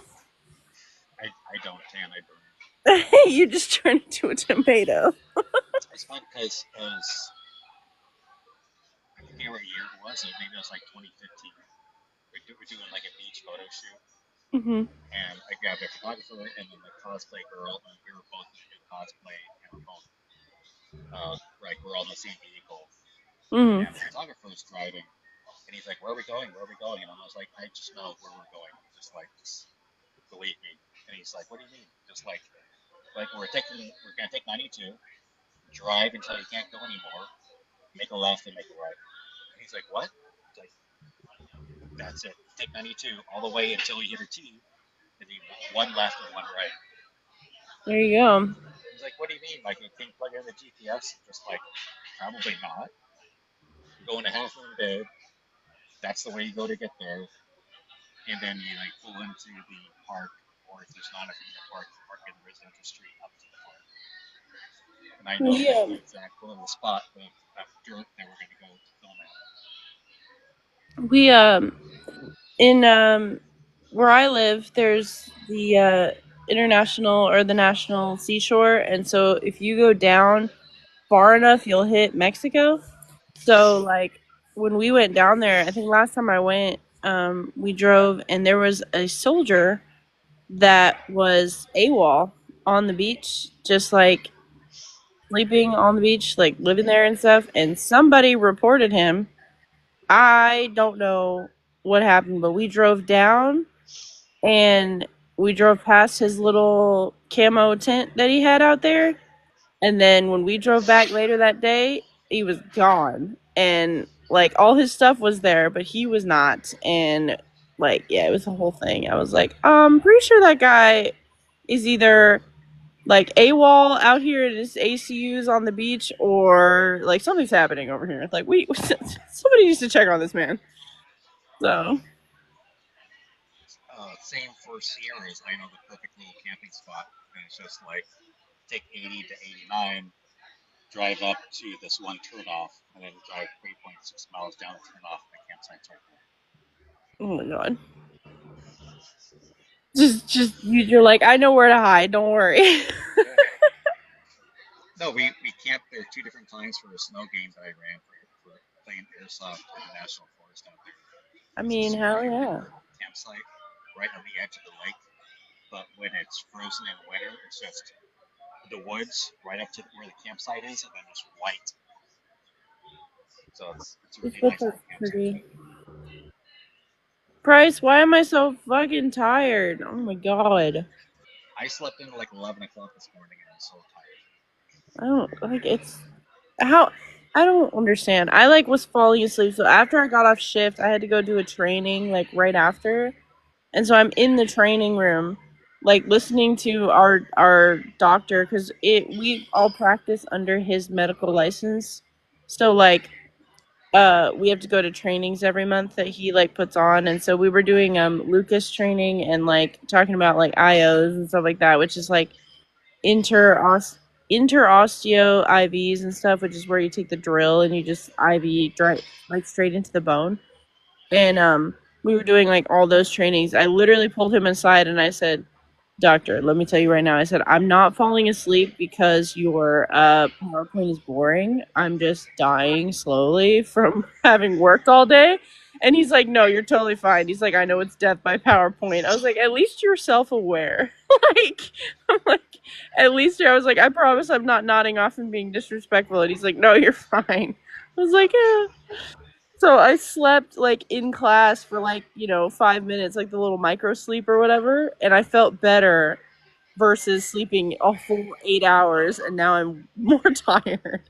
I don't tan, I burn. You just turned into a tomato. It's fun because it was, I forget what year it was, maybe it was like 2015. We're doing like a beach photo shoot, Mhm. and I grabbed a photographer and then the cosplay girl, and we were both in cosplay, and we're both, we're all in the same vehicle, Mhm. and the photographer was driving, and he's like, "Where are we going? Where are we going?" And I was like, "I just know where we're going. Just believe me." And he's like, "What do you mean?" Just like we're gonna take 92, drive until you can't go anymore, make a left and make a right. And he's like, "What?" It's like, that's it. Take 92 all the way until you hit a T, and you one left and one right. There you go. He's like, "What do you mean? Like, you can't plug in the GPS?" Just like, probably not. Go into Half Moon Bay. That's the way you go to get there. And then you like pull into the park or if there's not enough room in the park, park in the residential street up to the park. And I know We like the um exact little spot of that dirt that we're gonna go to film it. we in where I live, there's the international or the national seashore, and so if you go down far enough, you'll hit Mexico. So like when we went down there, I think last time I went, we drove and there was a soldier that was AWOL on the beach, just like sleeping on the beach, like living there and stuff. And somebody reported him. I don't know what happened, but we drove down and we drove past his little camo tent that he had out there. And then when we drove back later that day, he was gone. And like all his stuff was there, but he was not. And like, yeah, it was a whole thing. I was like, pretty sure that guy is either like AWOL out here at his ACUs on the beach, or like something's happening over here. Like, somebody needs to check on this man. So, Same for Sierras. I know the perfect little camping spot, and it's just like take 80 to 89, drive up to this one turnoff, and then drive 3.6 miles down the turnoff, and the campsite's right there. oh my god, you're like, I know where to hide. Don't worry. No, we camped there two different times for a snow game that I ran for playing airsoft in the national forest out there. I It's a mean, super hell yeah. indoor campsite right on the edge of the lake. But when it's frozen in winter, it's just the woods right up to where the campsite is, and then it's white. So it's a This really book nice looks little campsite. pretty. Price, why am I so fucking tired? Oh my god. I slept in at like 11 o'clock this morning, and I'm so tired. I don't like it's how I don't understand. I like was falling asleep, so after I got off shift, I had to go do a training like right after. And so I'm in the training room like listening to our doctor cuz it we all practice under his medical license. So like we have to go to trainings every month that he like puts on, and so we were doing Lucas training and like talking about like IOs and stuff like that, which is like interos interosteo IVs and stuff, which is where you take the drill and you just IV like straight into the bone. And we were doing like all those trainings. I literally pulled him aside and I said, "Doctor, let me tell you right now." I said, "I'm not falling asleep because your PowerPoint is boring. I'm just dying slowly from having worked all day." And he's like, "No, you're totally fine." He's like, "I know it's death by PowerPoint." I was like, "At least you're self-aware." like, I'm like, at least I was like, "I promise I'm not nodding off and being disrespectful." And he's like, "No, you're fine." I was like, "Yeah." So I slept like in class for like, 5 minutes, like the little micro sleep or whatever, and I felt better versus sleeping a full 8 hours, and now I'm more tired.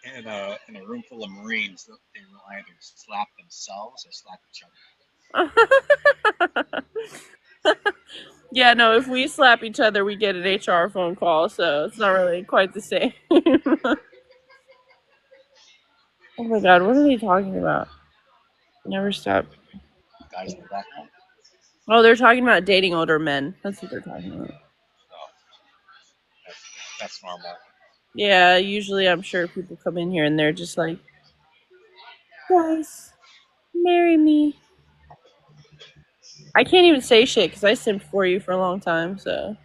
In a room full of Marines, they will either slap themselves or slap each other. Yeah, no, if we slap each other, we get an HR phone call, so it's not really quite the same. Oh my god, what are they talking about? Never stop. Guys in the background. Oh, they're talking about dating older men. That's what they're talking about. So that's, that's normal. Yeah, usually I'm sure people come in here and they're just like, guys, marry me. I can't even say shit because I simped for you for a long time, so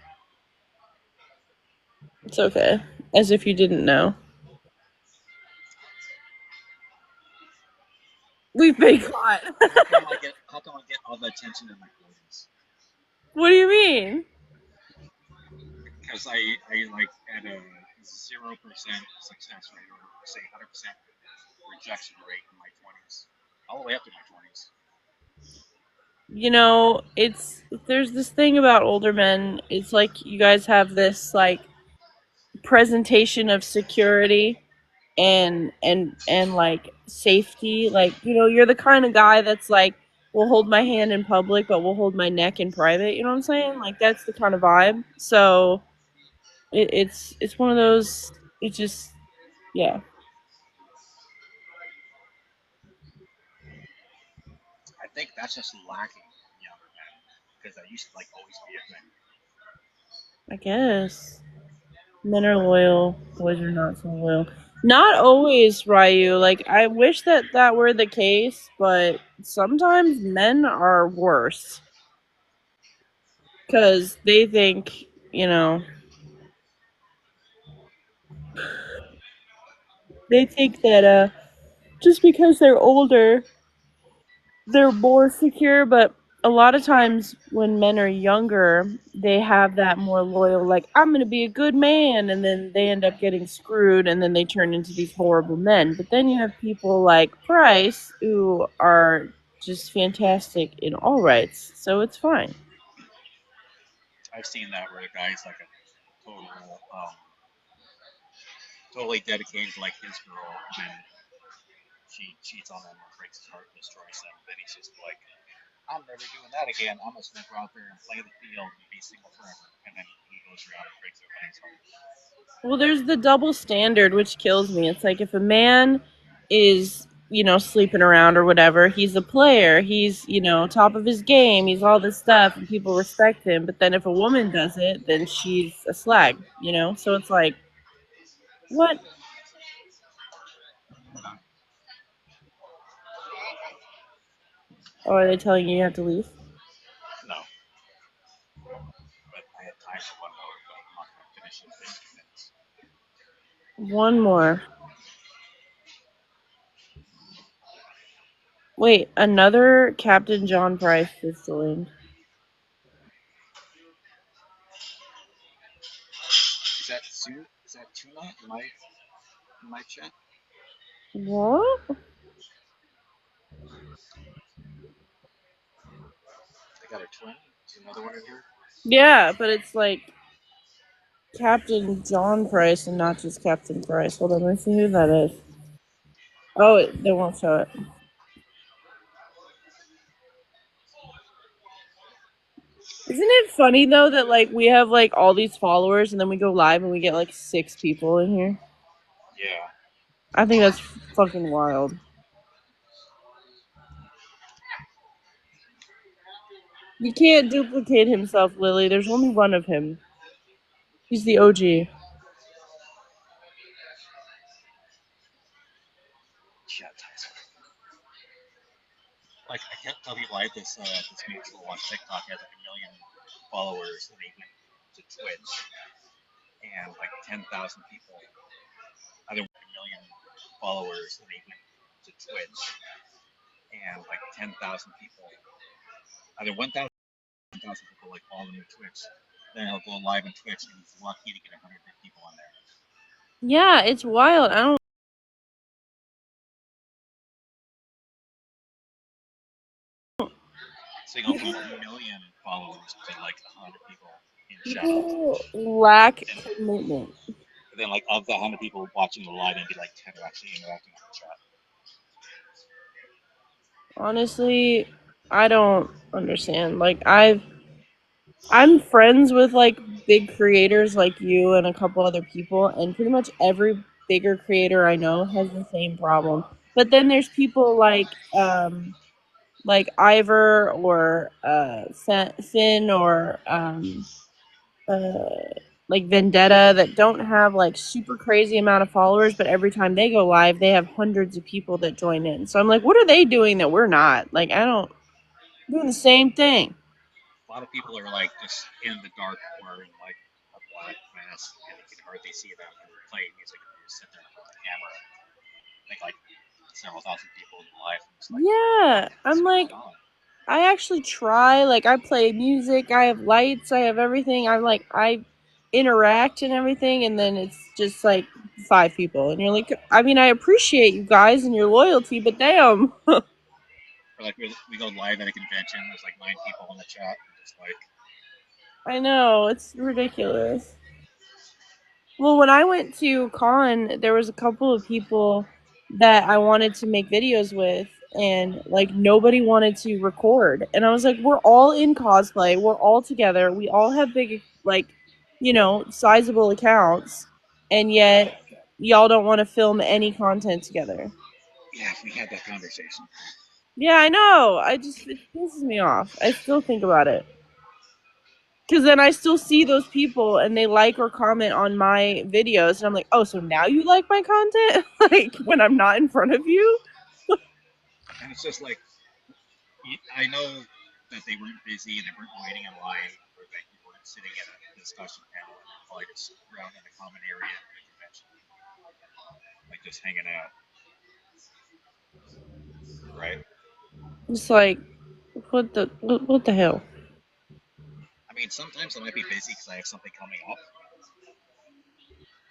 it's okay. As if you didn't know. We've been caught. How come I get all the attention in my 40s? What do you mean? Because I like at a 0% success rate, or say 100% rejection rate in my 20s, all the way up to my 20s. It's there's this thing about older men. It's like you guys have this like presentation of security and like safety. Like, you're the kind of guy that's like, will hold my hand in public, but will hold my neck in private. You know what I'm saying? Like that's the kind of vibe. So it's one of those. It's just yeah. I think that's just lacking in younger men. I guess. Men are loyal, boys are not so loyal. Not always, Ryu. Like, I wish that that were the case, but sometimes men are worse. Because they think, they think that, just because they're older, they're more secure, but a lot of times when men are younger, they have that more loyal, like, I'm going to be a good man, and then they end up getting screwed, and then they turn into these horrible men. But then you have people like Price who are just fantastic in all rights, so it's fine. I've seen that where the guy's like a total, totally dedicated to like his girl, and then she cheats on him or breaks his heart and destroys him. Then he's just like, I'm never doing that again. I'm just gonna go out there and play the field and be single forever. And then he goes around and breaks everybody's heart. Well, there's the double standard, which kills me. It's like if a man is, sleeping around or whatever, he's a player. He's, top of his game. He's all this stuff, and people respect him. But then if a woman does it, then she's a slag, So it's like, what? Oh, are they telling you have to leave? No, but I had time for one more, but I'm not gonna finish in 15 minutes. One more. Wait, another Captain John Price is joined. Is that Tuna in my chat? What? I got a twin. Is another one in here? Yeah, but it's like Captain John Price and not just Captain Price. Hold on, let me see who that is. Oh, they won't show it. Isn't it funny though that like we have like all these followers and then we go live and we get like 6 people in here? Yeah. I think that's fucking wild. You can't duplicate himself, Lily. There's only one of him. He's the OG. Chat ties. Like I can't tell people I had this mutual on TikTok has like 1 million followers and they went to Twitch and like 10,000 people. Other 1 million followers and they went to Twitch and like 10,000 people. Either 1,000 people like follow him on Twitch. Then he'll go live on Twitch and he's lucky to get 100 people on there. Yeah, it's wild. I don't. So you go from 1 million followers to like 100 people in chat. People lack commitment. And then like of the 100 people watching the live, maybe like 10 are actually interacting with the chat. Honestly, I don't understand. Like I'm friends with like big creators like you and a couple other people, and pretty much every bigger creator I know has the same problem. But then there's people like Ivor or Finn or like Vendetta that don't have like super crazy amount of followers, but every time they go live, they have hundreds of people that join in. So I'm like, what are they doing that we're not? Like, I don't doing the same thing. A lot of people are like just in the dark wearing like a black mask and you can hardly see them and they're playing music and they just sit there with the camera. I think like several thousand people in live. Like, yeah, I'm like, I actually try. Like, I play music, I have lights, I have everything. I'm like, I interact and everything, and then it's just like 5 people, and you're like, I mean, I appreciate you guys and your loyalty, but damn. Or like we go live at a convention, there's like 9 people in the chat, and just like. I know, it's ridiculous. Well, when I went to con, there was a couple of people that I wanted to make videos with, and like nobody wanted to record. And I was like, we're all in cosplay, we're all together, we all have big, like, sizable accounts, and yet y'all don't want to film any content together. Yeah, we had that conversation. Yeah, I know. It pisses me off. I still think about it. Because then I still see those people and they like or comment on my videos, and I'm like, oh, so now you like my content? Like when I'm not in front of you? And it's just like I know that they weren't busy and they weren't waiting in line, or that you weren't sitting at a discussion panel and you're probably just around in a common area at the convention, like just hanging out, right? It's like, what the hell? I mean, sometimes I might be busy because I have something coming up.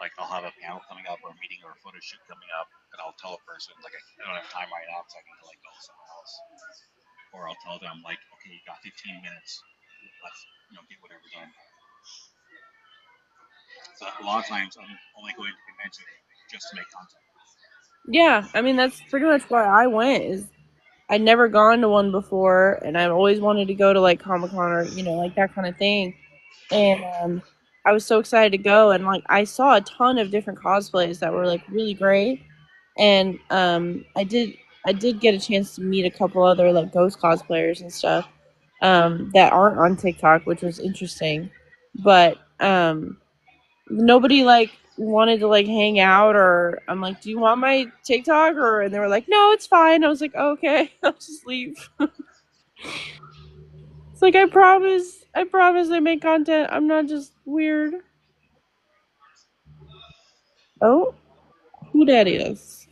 Like I'll have a panel coming up or a meeting or a photo shoot coming up, and I'll tell a person like I don't have time right now because I need to like go somewhere else, or I'll tell them like, okay, you got 15 minutes, let's get whatever done. So a lot of times I'm only going to convention just to make content. Yeah, I mean that's pretty much why I went. Is I'd never gone to one before, and I've always wanted to go to like Comic Con or like that kind of thing. And I was so excited to go, and like I saw a ton of different cosplays that were like really great, and I did get a chance to meet a couple other like ghost cosplayers and stuff that aren't on TikTok, which was interesting, but nobody like wanted to like hang out, or I'm like, do you want my TikTok? Or and they were like, no, it's fine. I was like, okay, I'll just leave. It's like I promise I make content. I'm not just weird. Oh, who that is?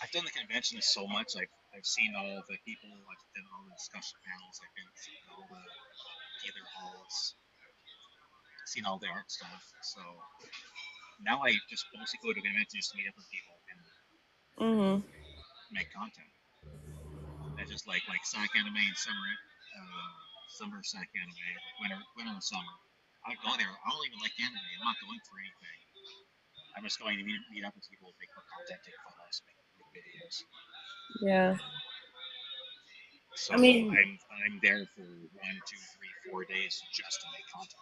I've done the convention so much. I've seen all the people. I've done all the discussion panels. I've been to all the theater halls. Seen all the art stuff. So now I just mostly go to conventions to meet up with people and Mhm. make content. I just like SAC anime and summer SAC anime, like winter and summer. I would go there. I don't even like anime. I'm not going for anything. I'm just going to meet up with people, make content, take photos, make videos. Yeah. So I mean, I'm there for 1, 2, 3, 4 days just to make content.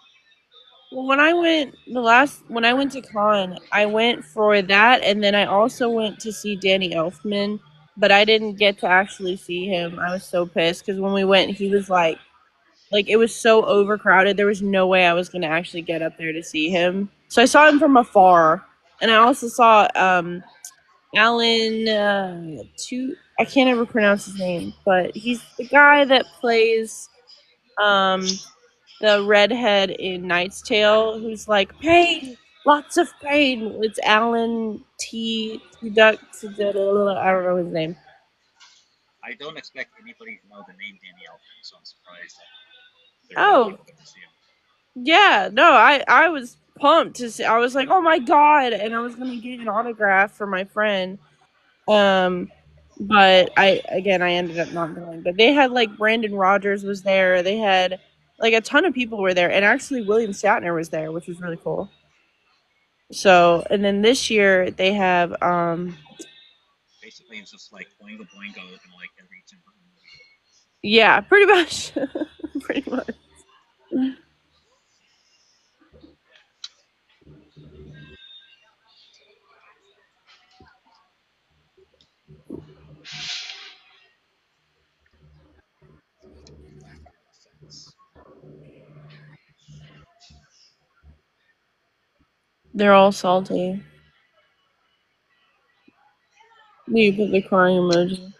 well, when I went to con, I went for that, and then I also went to see Danny Elfman, but I didn't get to actually see him. I was so pissed because when we went, he was like it was so overcrowded. There was no way I was gonna actually get up there to see him. So I saw him from afar, and I also saw Alan. I can't ever pronounce his name, but he's the guy that plays um the redhead in Knight's Tale, who's like pain, lots of pain. It's Alan T. Duck. I don't know his name. I don't expect anybody to know the name Danny Elfman, so I'm surprised that there are Oh, people there to see him. yeah, no, I was pumped to see. I was like, oh my god, and I was gonna get an autograph for my friend. Um, but I ended up not going. But they had like Brandon Rogers was there. They had like a ton of people were there, and actually William Shatner was there, which was really cool. So, and then this year they have Basically, it's just like Boingo Boingo in like every Tim Burton movie. yeah, pretty much, pretty much. Laughter effects. They're all salty. You put the crying emoji.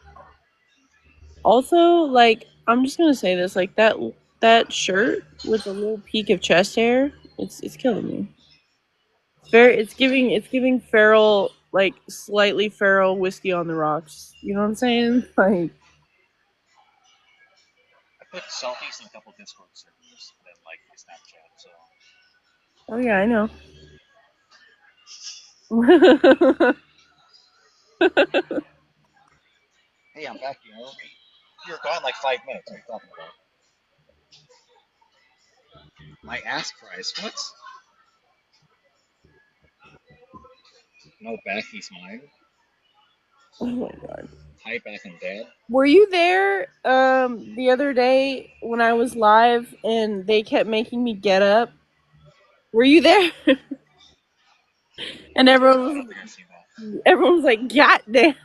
Also, like, I'm just gonna say this, like that shirt with a little peak of chest hair, it's killing me. It's giving feral, like slightly feral whiskey on the rocks. You know what I'm saying? Like, I put selfies in a couple Discord servers and then like my Snapchat. So oh yeah, I know. hey, I'm back. You were gone like 5 minutes. What are you talking about? My ass fries. What? No back. He's mine. Oh my god. Hi back and dad. Were you there the other day when I was live and they kept making me get up? Were you there? And I don't think I've seen that. everyone was like, "God damn."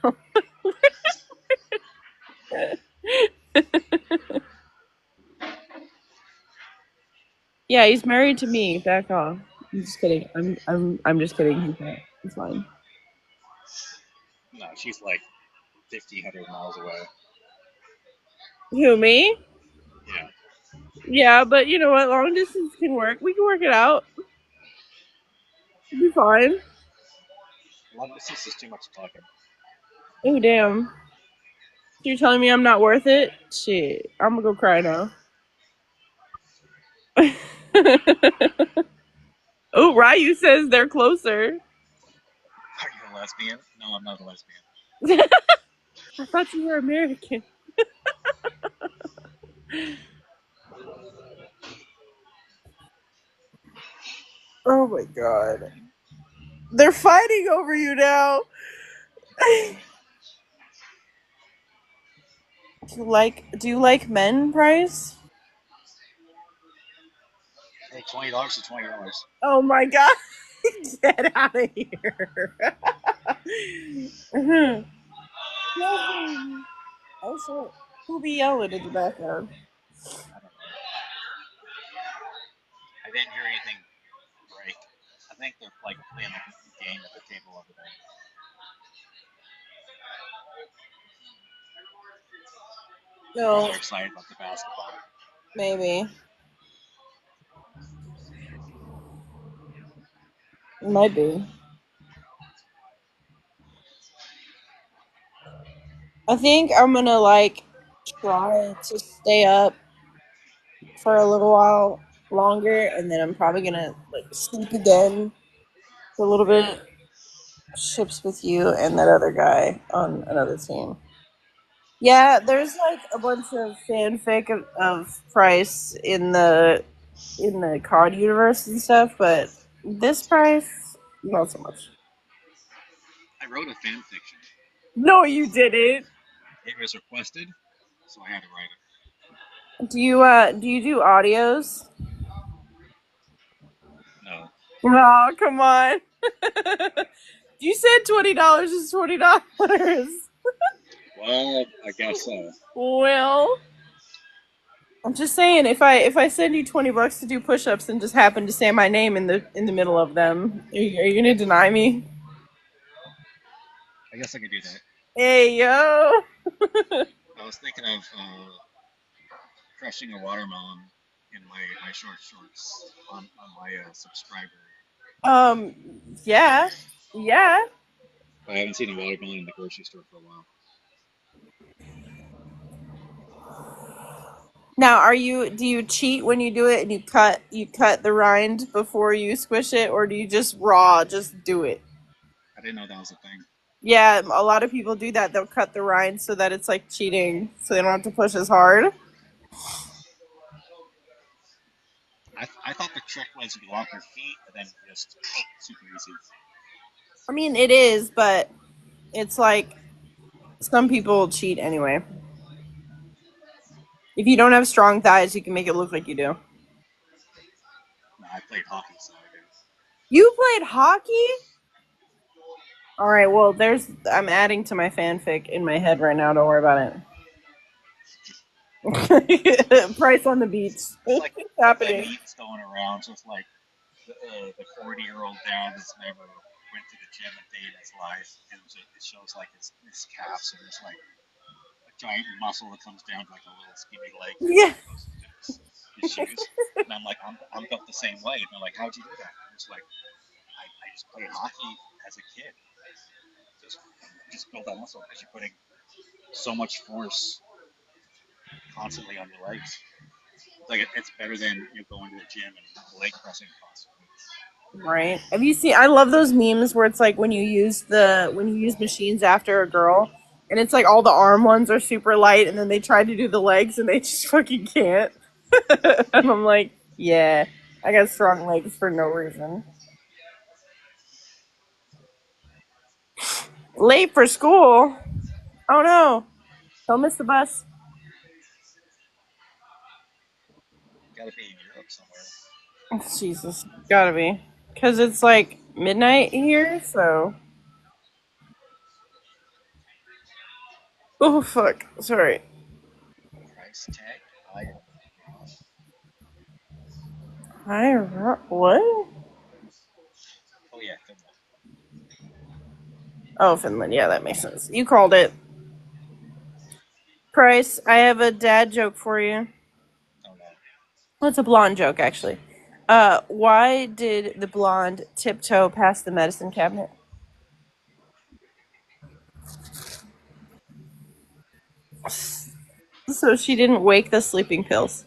Yeah, he's married to me. Back off. I'm just kidding. I'm just kidding. He's not. It's fine. No, she's like 50, 100 miles away. Who, me? Yeah. Yeah, but you know what? Long distance can work. We can work it out. It'll be fine. Long distance is too much talking. Oh damn. You're telling me I'm not worth it? Shit. I'm gonna go cry now. Oh, Ryu says they're closer. Are you a lesbian? No, I'm not a lesbian. I thought you were American. Oh my god. They're fighting over you now. Do you like men, Bryce? Hey, $20 to $20. Oh my god. Get out of here. Oh shit. Who be yelling in the background? I didn't hear anything break. I think they're like playing like a game at the table over there. No, They're excited about the basketball. maybe. Might be. I think I'm gonna like try to stay up for a little while longer, and then I'm probably gonna like sleep again for a little bit. Ships with you and that other guy on another team. Yeah, there's like a bunch of fanfic of Price in the COD universe and stuff, but this Price, not so much. I wrote a fan fiction. No, you didn't. It was requested, so I had to write it. Do you do audios? No. Oh, come on. You said $20 is $20. Well, I guess so. Well, I'm just saying, if I send you $20 to do push-ups and just happen to say my name in the middle of them, are you gonna deny me? I guess I could do that. Hey yo. I was thinking of crushing a watermelon in my short shorts on my subscriber. Yeah, yeah. I haven't seen a watermelon in the grocery store for a while. Now, do you cheat when you do it and you cut the rind before you squish it, or do you just just do it? I didn't know that was a thing. Yeah, a lot of people do that. They'll cut the rind so that it's like cheating, so they don't have to push as hard. I thought the trick was you lock your feet and then just super easy. I mean, it is, but it's like some people cheat anyway. If you don't have strong thighs, you can make it look like you do. No, I played hockey, so I did. You played hockey? All right. Well, I'm adding to my fanfic in my head right now. Don't worry about it. Price on the beach. Like What's the happening? memes going around, just like the 40-year-old dad that's never went to the gym a day in his life, and it shows like his calves and there's like a giant muscle that comes down to like a little skinny leg that Yeah. goes into his shoes. And I'm like, I'm built the same way. And they're like, how'd you do that? And it's like, I just played hockey as a kid. Just build that muscle because you're putting so much force constantly on your legs. Like it's better than you going to the gym and leg pressing constantly. Right. Have you seen? I love those memes where it's like when you use machines after a girl, and it's like all the arm ones are super light, and then they try to do the legs and they just fucking can't. And I'm like, yeah, I got strong legs for no reason. Late for school. Oh no! Don't miss the bus. Gotta be in Europe somewhere. Jesus, gotta be, because it's like midnight here. So, oh fuck, sorry. Price tag higher. What? Oh yeah, Finland. Oh, Finland. Yeah, that makes sense. You called it. Price, I have a dad joke for you. Oh no. Well, it's a blonde joke, actually. Why did the blonde tiptoe past the medicine cabinet? So she didn't wake the sleeping pills.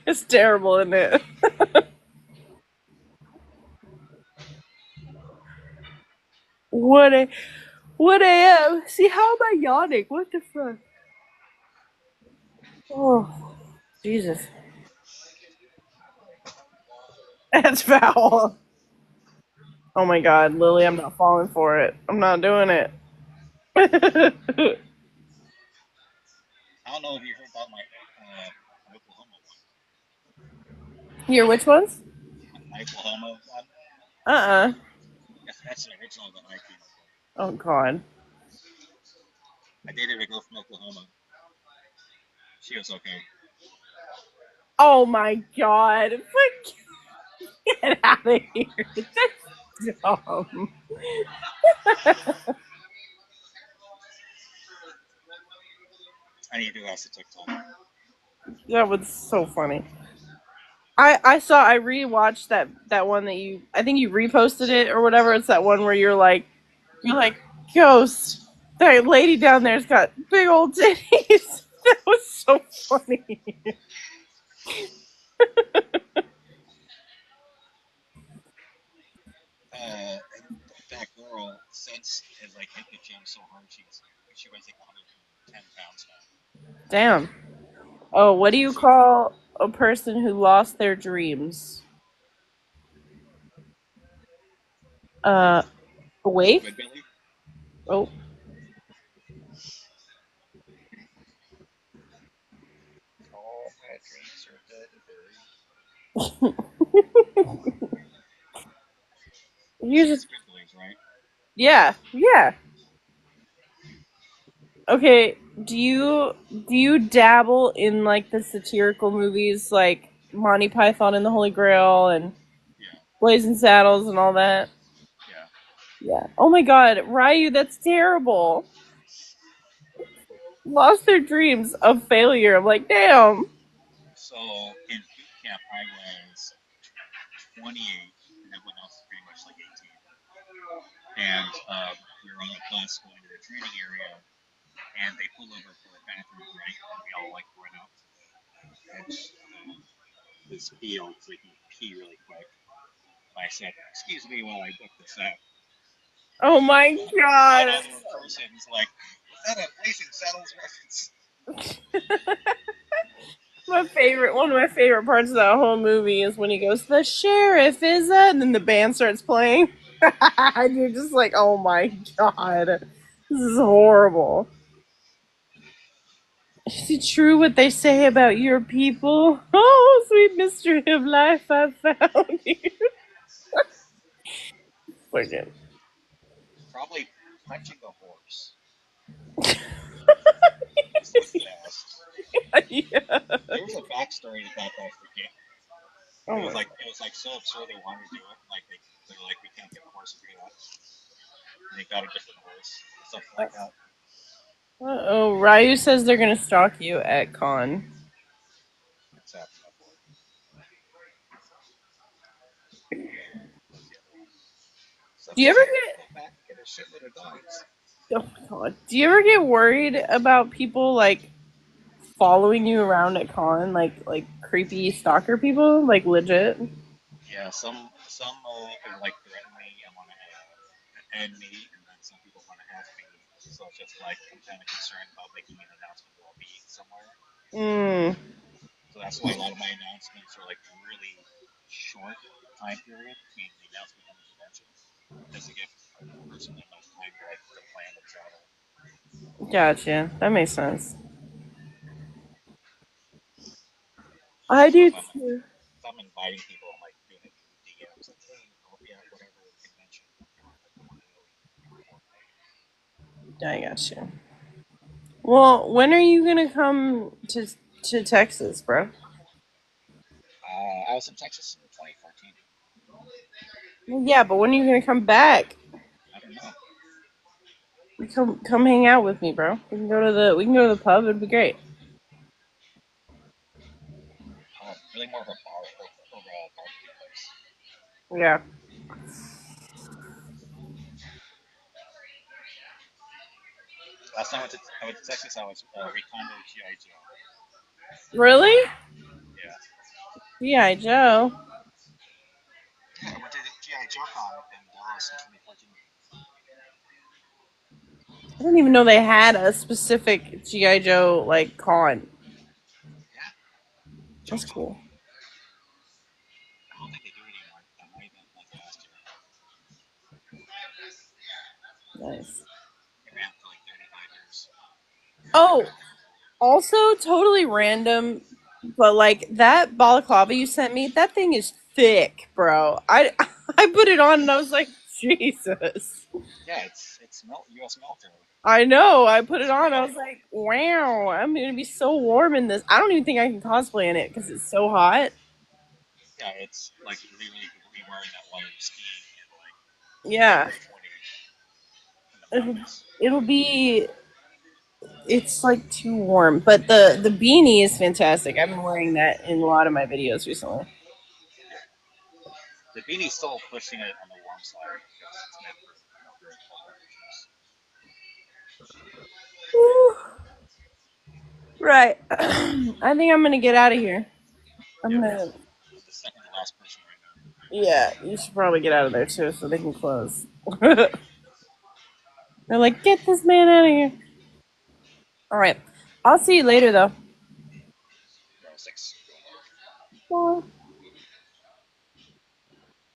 It's terrible, isn't it? What a 1 a.m. See, how am I yawning? What the fuck? Oh, Jesus. That's foul. Oh my god, Lily, I'm not falling for it. I'm not doing it. I don't know if you heard about my Oklahoma Here, which ones? one. My Oklahoma one. Uh-uh. That's an original that I came up with. Oh god. I dated a girl from Oklahoma. She was okay. Oh my god. Get out of here. That's dumb. I need to do ask the TikTok. That was so funny. I rewatched that one that I think you reposted it or whatever. It's that one where you're like, Ghost, that lady down there's got big old titties. That was so funny. And that girl since has like hit the gym so hard she weighs like 110 pounds now. Damn. Oh, what do you call a person who lost their dreams? Uh, awake? Good Billy? Oh. All my dreams are dead and buried. You It's just, Squiggles, right? yeah, yeah. Okay, do you dabble in like the satirical movies like Monty Python and the Holy Grail and Yeah, Blazing Saddles and all that? yeah. Yeah. Oh my god, Ryu, that's terrible. Lost their dreams of failure. I'm like, damn. So in boot camp, I was 28, and everyone else was pretty much like 18. And we were on a bus going to the training area, and they pull over for a bathroom break, and we all like run out to this field so we can pee really quick. And I said, "Excuse me while I book this out." Oh my One god. other person's like, "Was that a Blazing Saddles reference?" One of my favorite parts of that whole movie is when he goes, "The sheriff is that," and then the band starts playing. And you're just like, oh my god. This is horrible. Is it true what they say about your people? Oh, sweet mystery of life, I found you. Fucking. Probably punching a horse. Is what he asked. Yeah. There was a backstory to that I forget. Oh It was my. like so absurd they wanted to do it. Like they're like we can't get a horse to do that. And they got a different horse, something like that. Oh, Ryu says they're gonna stalk you at con. It's happened before. So Do you ever go back and get a shitload of dogs. get? Oh my god. Do you ever get worried about people like following you around at con, like creepy stalker people, like legit? Yeah, some like threaten me and want to end me, and then some people want to ask me. So it's just like I'm kind of concerned about making an announcement while being somewhere. Mm, So that's why a lot of my announcements are like really short time period between the announcement and the convention, just to give the person enough time to like to plan the travel. gotcha. That makes sense. I So do too. if I'm inviting people, I'm like doing it through DMs, like hey, I'll be at whatever convention. I want to know I gotcha. Well, when are you gonna come to Texas, bro? I was in Texas in 2014. Well, yeah, but when are you gonna come back? I don't know. Come hang out with me, bro. We can go to the pub. It'd be great. Really more of a bar or a barbecue place. Yeah. Last time I went to Texas, I was recondo GI Joe. Really? Yeah. G.I. Joe. Yeah, I went to the GI Joe Con in Dallas in 2014. I didn't even know they had a specific G.I. Joe like con. Yeah. That's JoeCon. cool. I don't think they do it anymore. That might have been like last year. Nice. It ran for like 35 years. Oh, also totally random, but like that balaclava you sent me, that thing is thick, bro. I I put it on and I was like, Jesus. Yeah, it's U.S. military. I know. I put it It's on. I was real. like, wow, I'm gonna be so warm in this. I don't even think I can cosplay in it because it's so hot. Yeah, it's like literally you could be wearing that while you're skiing in like Yeah, -20 in the it'll, mountains. it'll be. It's like too warm, but the beanie is fantastic. I've been wearing that in a lot of my videos recently. The beanie's still pushing it on the warm side because it's meant for very cold temperatures. Whew. Right. I think I'm gonna get out of here. I'm Yep. gonna. I'm the second to last person right now. Yeah, you should probably get out of there too, so they can close. They're like, get this man out of here. All right. I'll see you later, though. Bro, 6. Bye.